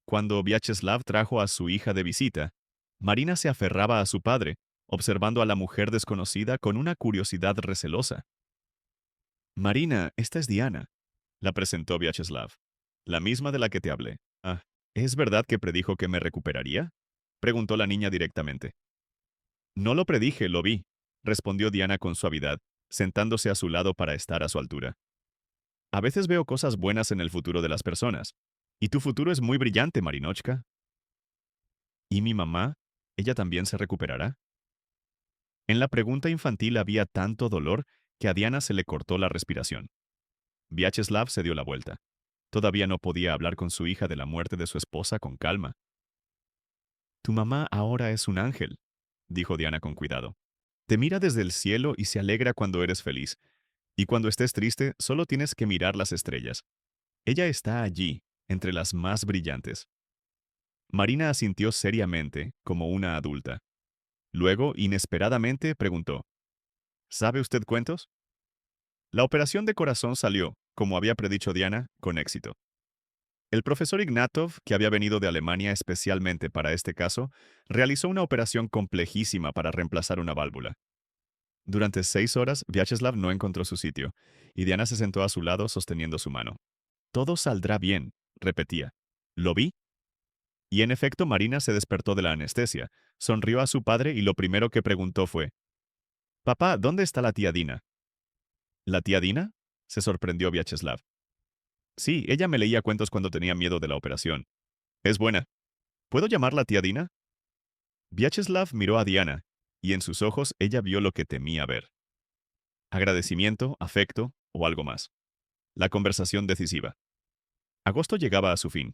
Cuando Vyacheslav trajo a su hija de visita, Marina se aferraba a su padre, observando a la mujer desconocida con una curiosidad recelosa. Marina, esta es Diana, la presentó Vyacheslav. La misma de la que te hablé. Ah, ¿es verdad que predijo que me recuperaría? Preguntó la niña directamente. No lo predije, lo vi, respondió Diana con suavidad, sentándose a su lado para estar a su altura. A veces veo cosas buenas en el futuro de las personas. Y tu futuro es muy brillante, Marinochka. ¿Y mi mamá? ¿Ella también se recuperará? En la pregunta infantil había tanto dolor que a Diana se le cortó la respiración. Vyacheslav se dio la vuelta. Todavía no podía hablar con su hija de la muerte de su esposa con calma. Tu mamá ahora es un ángel, dijo Diana con cuidado. Te mira desde el cielo y se alegra cuando eres feliz. Y cuando estés triste, solo tienes que mirar las estrellas. Ella está allí, entre las más brillantes. Marina asintió seriamente, como una adulta. Luego, inesperadamente, preguntó, ¿sabe usted cuentos? La operación de corazón salió, como había predicho Diana, con éxito. El profesor Ignatov, que había venido de Alemania especialmente para este caso, realizó una operación complejísima para reemplazar una válvula. Durante 6 horas, Vyacheslav no encontró su sitio, y Diana se sentó a su lado sosteniendo su mano. Todo saldrá bien, repetía. ¿Lo vi? Y en efecto, Marina se despertó de la anestesia, sonrió a su padre y lo primero que preguntó fue, «Papá, ¿dónde está la tía Dina?» ¿La tía Dina? Se sorprendió Vyacheslav. Sí, ella me leía cuentos cuando tenía miedo de la operación. Es buena. ¿Puedo llamarla tía Dina? Vyacheslav miró a Diana, y en sus ojos ella vio lo que temía ver. Agradecimiento, afecto o algo más. La conversación decisiva. Agosto llegaba a su fin.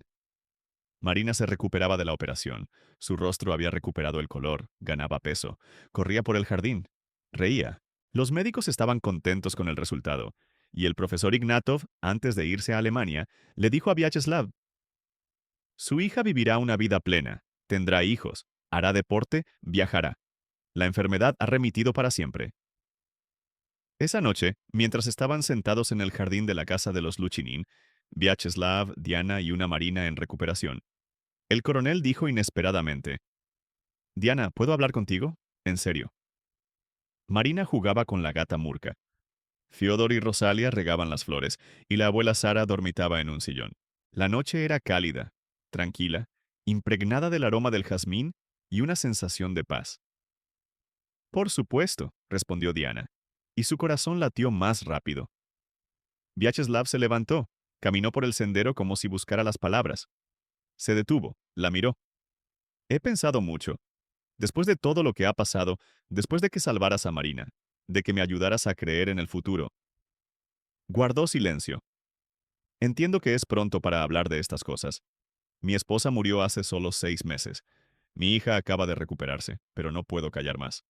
Marina se recuperaba de la operación. Su rostro había recuperado el color, ganaba peso. Corría por el jardín. Reía. Los médicos estaban contentos con el resultado. Y el profesor Ignatov, antes de irse a Alemania, le dijo a Vyacheslav, su hija vivirá una vida plena, tendrá hijos, hará deporte, viajará. La enfermedad ha remitido para siempre. Esa noche, mientras estaban sentados en el jardín de la casa de los Luchinin, Vyacheslav, Diana y una Marina en recuperación, el coronel dijo inesperadamente, «Diana, ¿puedo hablar contigo? En serio». Marina jugaba con la gata Murka. Fyodor y Rosalia regaban las flores, y la abuela Sara dormitaba en un sillón. La noche era cálida, tranquila, impregnada del aroma del jazmín y una sensación de paz. Por supuesto, respondió Diana, y su corazón latió más rápido. Vyacheslav se levantó, caminó por el sendero como si buscara las palabras. Se detuvo, la miró. He pensado mucho. Después de todo lo que ha pasado, después de que salvaras a Marina, de que me ayudaras a creer en el futuro. Guardó silencio. Entiendo que es pronto para hablar de estas cosas. Mi esposa murió hace solo 6 meses. Mi hija acaba de recuperarse, pero no puedo callar más.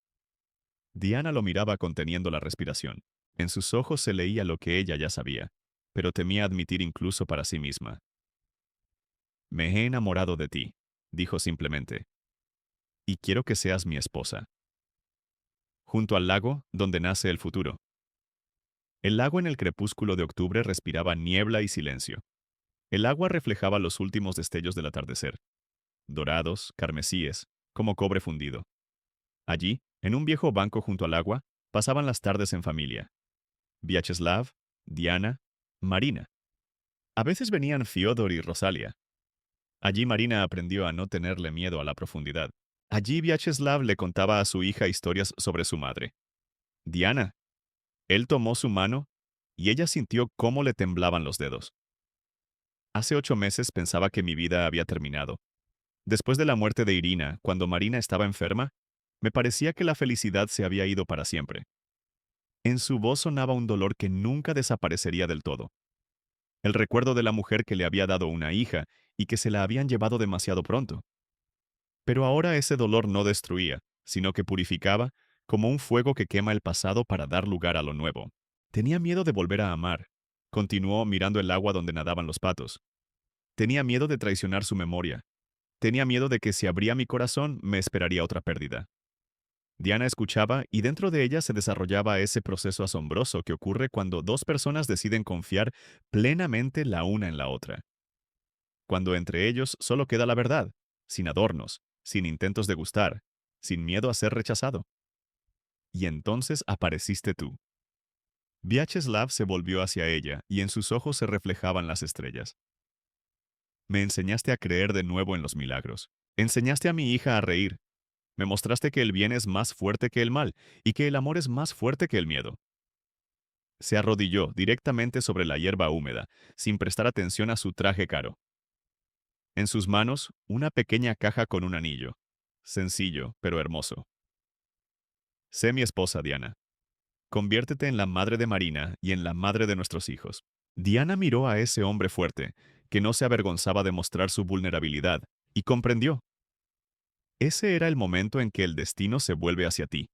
Diana lo miraba conteniendo la respiración. En sus ojos se leía lo que ella ya sabía, pero temía admitir incluso para sí misma. Me he enamorado de ti, dijo simplemente, y quiero que seas mi esposa. Junto al lago, donde nace el futuro. El lago en el crepúsculo de octubre respiraba niebla y silencio. El agua reflejaba los últimos destellos del atardecer, dorados, carmesíes, como cobre fundido. Allí, en un viejo banco junto al agua, pasaban las tardes en familia. Vyacheslav, Diana, Marina. A veces venían Fyodor y Rosalia. Allí Marina aprendió a no tenerle miedo a la profundidad. Allí Vyacheslav le contaba a su hija historias sobre su madre. Diana. Él tomó su mano y ella sintió cómo le temblaban los dedos. Hace 8 meses pensaba que mi vida había terminado. Después de la muerte de Irina, cuando Marina estaba enferma, me parecía que la felicidad se había ido para siempre. En su voz sonaba un dolor que nunca desaparecería del todo. El recuerdo de la mujer que le había dado una hija y que se la habían llevado demasiado pronto. Pero ahora ese dolor no destruía, sino que purificaba, como un fuego que quema el pasado para dar lugar a lo nuevo. Tenía miedo de volver a amar. Continuó mirando el agua donde nadaban los patos. Tenía miedo de traicionar su memoria. Tenía miedo de que si abría mi corazón me esperaría otra pérdida. Diana escuchaba y dentro de ella se desarrollaba ese proceso asombroso que ocurre cuando dos personas deciden confiar plenamente la una en la otra. cuando entre ellos solo queda la verdad, sin adornos, sin intentos de gustar, sin miedo a ser rechazado. Y entonces apareciste tú. Vyacheslav se volvió hacia ella y en sus ojos se reflejaban las estrellas. Me enseñaste a creer de nuevo en los milagros. Enseñaste a mi hija a reír. Me mostraste que el bien es más fuerte que el mal y que el amor es más fuerte que el miedo. Se arrodilló directamente sobre la hierba húmeda, sin prestar atención a su traje caro. En sus manos, una pequeña caja con un anillo. Sencillo, pero hermoso. Sé mi esposa, Diana. Conviértete en la madre de Marina y en la madre de nuestros hijos. Diana miró a ese hombre fuerte, que no se avergonzaba de mostrar su vulnerabilidad, y comprendió. Ese era el momento en que el destino se vuelve hacia ti,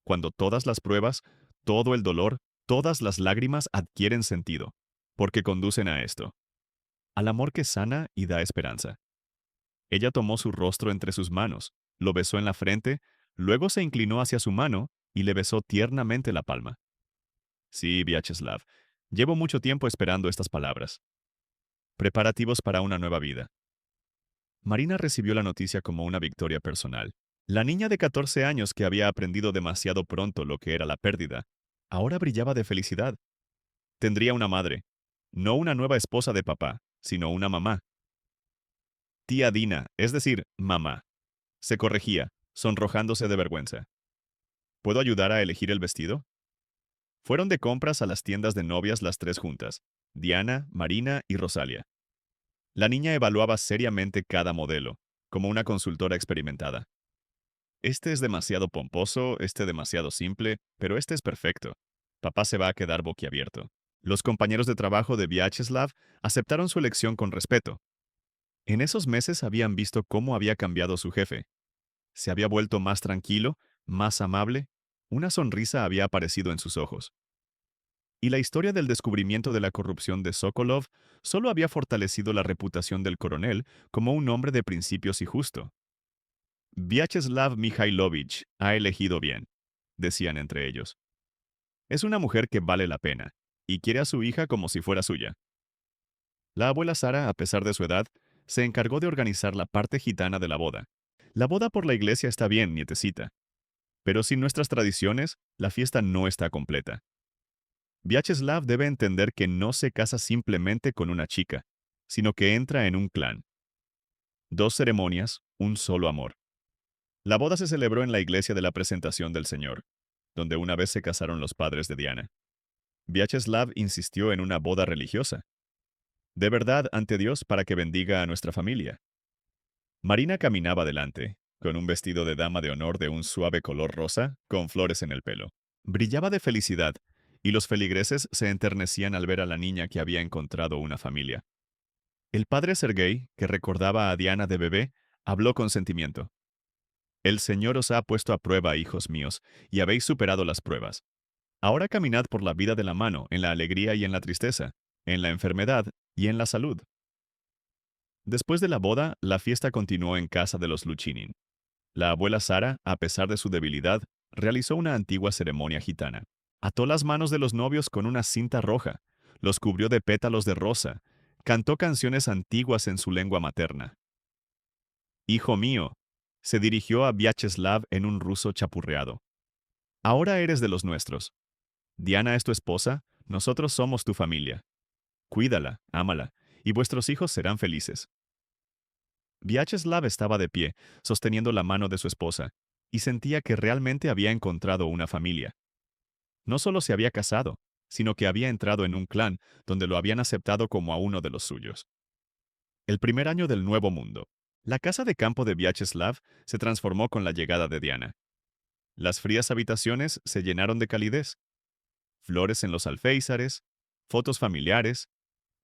cuando todas las pruebas, todo el dolor, todas las lágrimas adquieren sentido, porque conducen a esto, al amor que sana y da esperanza. Ella tomó su rostro entre sus manos, lo besó en la frente, luego se inclinó hacia su mano y le besó tiernamente la palma. Sí, Vyacheslav, llevo mucho tiempo esperando estas palabras. Preparativos para una nueva vida. Marina recibió la noticia como una victoria personal. La niña de 14 años que había aprendido demasiado pronto lo que era la pérdida, ahora brillaba de felicidad. Tendría una madre, no una nueva esposa de papá, sino una mamá. Tía Dina, es decir, mamá. Se corregía, sonrojándose de vergüenza. ¿Puedo ayudar a elegir el vestido? Fueron de compras a las tiendas de novias las tres juntas, Diana, Marina y Rosalia. La niña evaluaba seriamente cada modelo, como una consultora experimentada. Este es demasiado pomposo, este demasiado simple, pero este es perfecto. Papá se va a quedar boquiabierto. Los compañeros de trabajo de Vyacheslav aceptaron su elección con respeto. En esos meses habían visto cómo había cambiado su jefe. Se había vuelto más tranquilo, más amable, una sonrisa había aparecido en sus ojos. Y la historia del descubrimiento de la corrupción de Sokolov solo había fortalecido la reputación del coronel como un hombre de principios y justo. Vyacheslav Mikhailovich ha elegido bien, decían entre ellos. Es una mujer que vale la pena, y quiere a su hija como si fuera suya. La abuela Sara, a pesar de su edad, se encargó de organizar la parte gitana de la boda. La boda por la iglesia está bien, nietecita. Pero sin nuestras tradiciones, la fiesta no está completa. Vyacheslav debe entender que no se casa simplemente con una chica, sino que entra en un clan. 2 ceremonias, un solo amor. La boda se celebró en la iglesia de la Presentación del Señor, donde una vez se casaron los padres de Diana. Vyacheslav insistió en una boda religiosa. De verdad ante Dios para que bendiga a nuestra familia. Marina caminaba delante, con un vestido de dama de honor de un suave color rosa, con flores en el pelo. Brillaba de felicidad, y los feligreses se enternecían al ver a la niña que había encontrado una familia. El padre Sergei, que recordaba a Diana de bebé, habló con sentimiento. El Señor os ha puesto a prueba, hijos míos, y habéis superado las pruebas. Ahora caminad por la vida de la mano, en la alegría y en la tristeza, en la enfermedad y en la salud. Después de la boda, la fiesta continuó en casa de los Luchinin. La abuela Sara, a pesar de su debilidad, realizó una antigua ceremonia gitana. Ató las manos de los novios con una cinta roja, los cubrió de pétalos de rosa, cantó canciones antiguas en su lengua materna. Hijo mío, se dirigió a Vyacheslav en un ruso chapurreado. Ahora eres de los nuestros. Diana es tu esposa, nosotros somos tu familia. Cuídala, ámala, y vuestros hijos serán felices. Vyacheslav estaba de pie, sosteniendo la mano de su esposa, y sentía que realmente había encontrado una familia. No solo se había casado, sino que había entrado en un clan donde lo habían aceptado como a uno de los suyos. El primer año del Nuevo Mundo. La casa de campo de Vyacheslav se transformó con la llegada de Diana. Las frías habitaciones se llenaron de calidez. Flores en los alféizares, fotos familiares,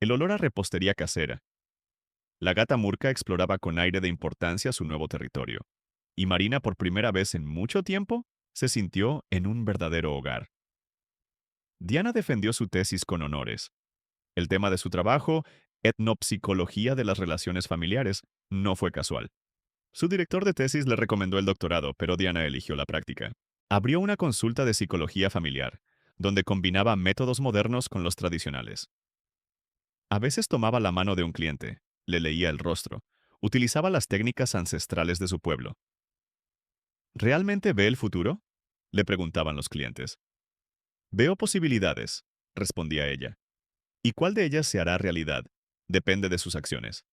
el olor a repostería casera. La gata Murka exploraba con aire de importancia su nuevo territorio. Y Marina, por primera vez en mucho tiempo, se sintió en un verdadero hogar. Diana defendió su tesis con honores. El tema de su trabajo, etnopsicología de las relaciones familiares, no fue casual. Su director de tesis le recomendó el doctorado, pero Diana eligió la práctica. Abrió una consulta de psicología familiar, donde combinaba métodos modernos con los tradicionales. A veces tomaba la mano de un cliente, le leía el rostro. Utilizaba las técnicas ancestrales de su pueblo. ¿Realmente ve el futuro?, le preguntaban los clientes. Veo posibilidades, respondía ella. ¿Y cuál de ellas se hará realidad? Depende de sus acciones.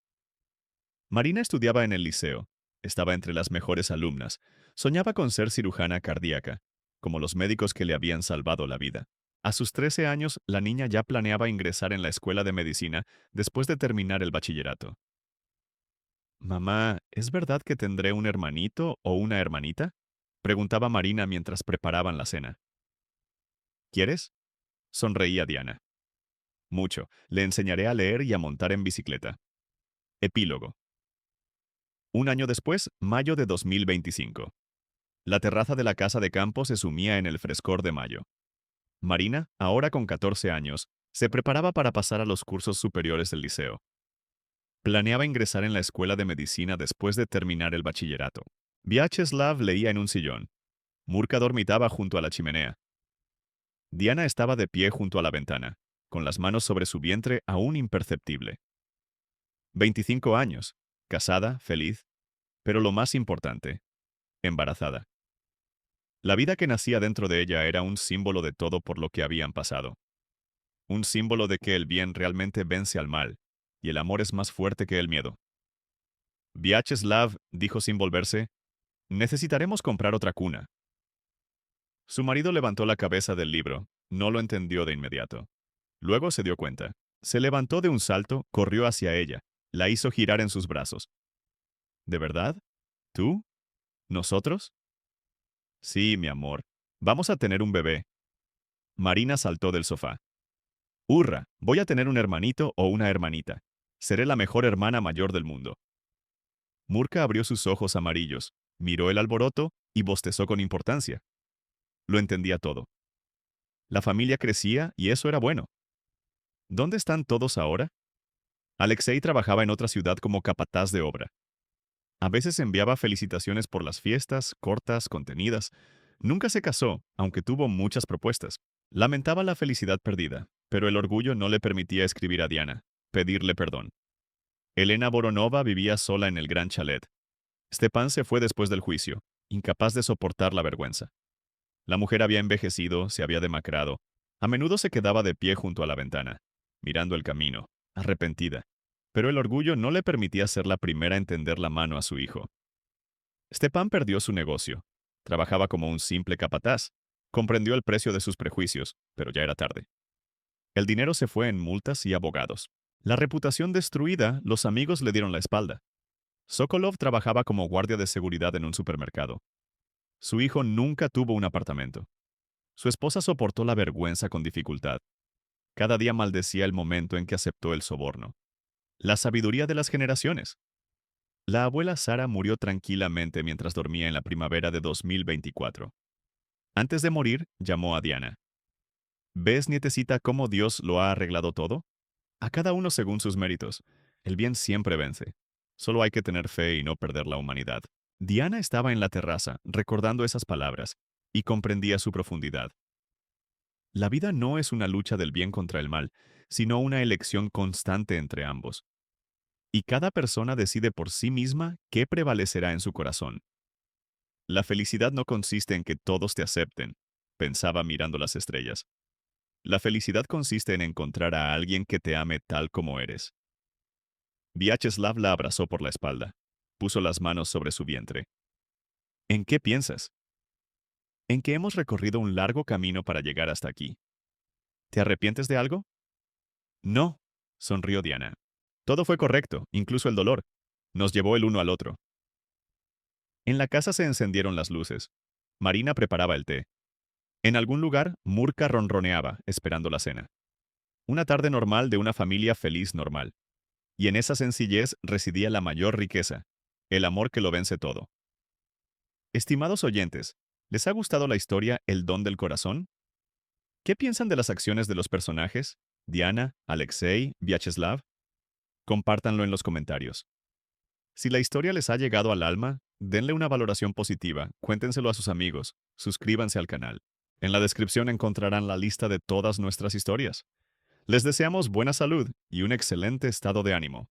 Marina estudiaba en el liceo. Estaba entre las mejores alumnas. Soñaba con ser cirujana cardíaca, como los médicos que le habían salvado la vida. A sus 13 años, la niña ya planeaba ingresar en la escuela de medicina después de terminar el bachillerato. Mamá, ¿es verdad que tendré un hermanito o una hermanita?, preguntaba Marina mientras preparaban la cena. ¿Quieres?, sonreía Diana. Mucho. Le enseñaré a leer y a montar en bicicleta. Epílogo. Un año después, mayo de 2025. La terraza de la casa de campo se sumía en el frescor de mayo. Marina, ahora con 14 años, se preparaba para pasar a los cursos superiores del liceo. Planeaba ingresar en la escuela de medicina después de terminar el bachillerato. Vyacheslav leía en un sillón. Murka dormitaba junto a la chimenea. Diana estaba de pie junto a la ventana, con las manos sobre su vientre aún imperceptible. 25 años, casada, feliz, pero lo más importante, embarazada. La vida que nacía dentro de ella era un símbolo de todo por lo que habían pasado. Un símbolo de que el bien realmente vence al mal, y el amor es más fuerte que el miedo. Vyacheslav dijo sin volverse, necesitaremos comprar otra cuna. Su marido levantó la cabeza del libro, no lo entendió de inmediato. Luego se dio cuenta. Se levantó de un salto, corrió hacia ella, la hizo girar en sus brazos. ¿De verdad? ¿Tú? ¿Nosotros? Sí, mi amor. Vamos a tener un bebé. Marina saltó del sofá. ¡Hurra! Voy a tener un hermanito o una hermanita. Seré la mejor hermana mayor del mundo. Murka abrió sus ojos amarillos, miró el alboroto y bostezó con importancia. Lo entendía todo. La familia crecía y eso era bueno. ¿Dónde están todos ahora? Alexei trabajaba en otra ciudad como capataz de obra. A veces enviaba felicitaciones por las fiestas, cortas, contenidas. Nunca se casó, aunque tuvo muchas propuestas. Lamentaba la felicidad perdida, pero el orgullo no le permitía escribir a Diana, pedirle perdón. Elena Voronova vivía sola en el gran chalet. Stepan se fue después del juicio, incapaz de soportar la vergüenza. La mujer había envejecido, se había demacrado. A menudo se quedaba de pie junto a la ventana, mirando el camino, arrepentida. Pero el orgullo no le permitía ser la primera en tender la mano a su hijo. Stepan perdió su negocio. Trabajaba como un simple capataz. Comprendió el precio de sus prejuicios, pero ya era tarde. El dinero se fue en multas y abogados. La reputación destruida, los amigos le dieron la espalda. Sokolov trabajaba como guardia de seguridad en un supermercado. Su hijo nunca tuvo un apartamento. Su esposa soportó la vergüenza con dificultad. Cada día maldecía el momento en que aceptó el soborno. La sabiduría de las generaciones. La abuela Sara murió tranquilamente mientras dormía en la primavera de 2024. Antes de morir, llamó a Diana. ¿Ves, nietecita, cómo Dios lo ha arreglado todo? A cada uno según sus méritos. El bien siempre vence. Solo hay que tener fe y no perder la humanidad. Diana estaba en la terraza, recordando esas palabras, y comprendía su profundidad. La vida no es una lucha del bien contra el mal, sino una elección constante entre ambos. Y cada persona decide por sí misma qué prevalecerá en su corazón. La felicidad no consiste en que todos te acepten, pensaba mirando las estrellas. La felicidad consiste en encontrar a alguien que te ame tal como eres. Vyacheslav la abrazó por la espalda. Puso las manos sobre su vientre. ¿En qué piensas? En que hemos recorrido un largo camino para llegar hasta aquí. ¿Te arrepientes de algo? No, sonrió Diana. Todo fue correcto, incluso el dolor. Nos llevó el uno al otro. En la casa se encendieron las luces. Marina preparaba el té. En algún lugar, Murka ronroneaba, esperando la cena. Una tarde normal de una familia feliz normal. Y en esa sencillez residía la mayor riqueza, el amor que lo vence todo. Estimados oyentes, ¿les ha gustado la historia El don del corazón? ¿Qué piensan de las acciones de los personajes? Diana, Alexei, Vyacheslav. Compártanlo en los comentarios. Si la historia les ha llegado al alma, denle una valoración positiva, cuéntenselo a sus amigos, suscríbanse al canal. En la descripción encontrarán la lista de todas nuestras historias. Les deseamos buena salud y un excelente estado de ánimo.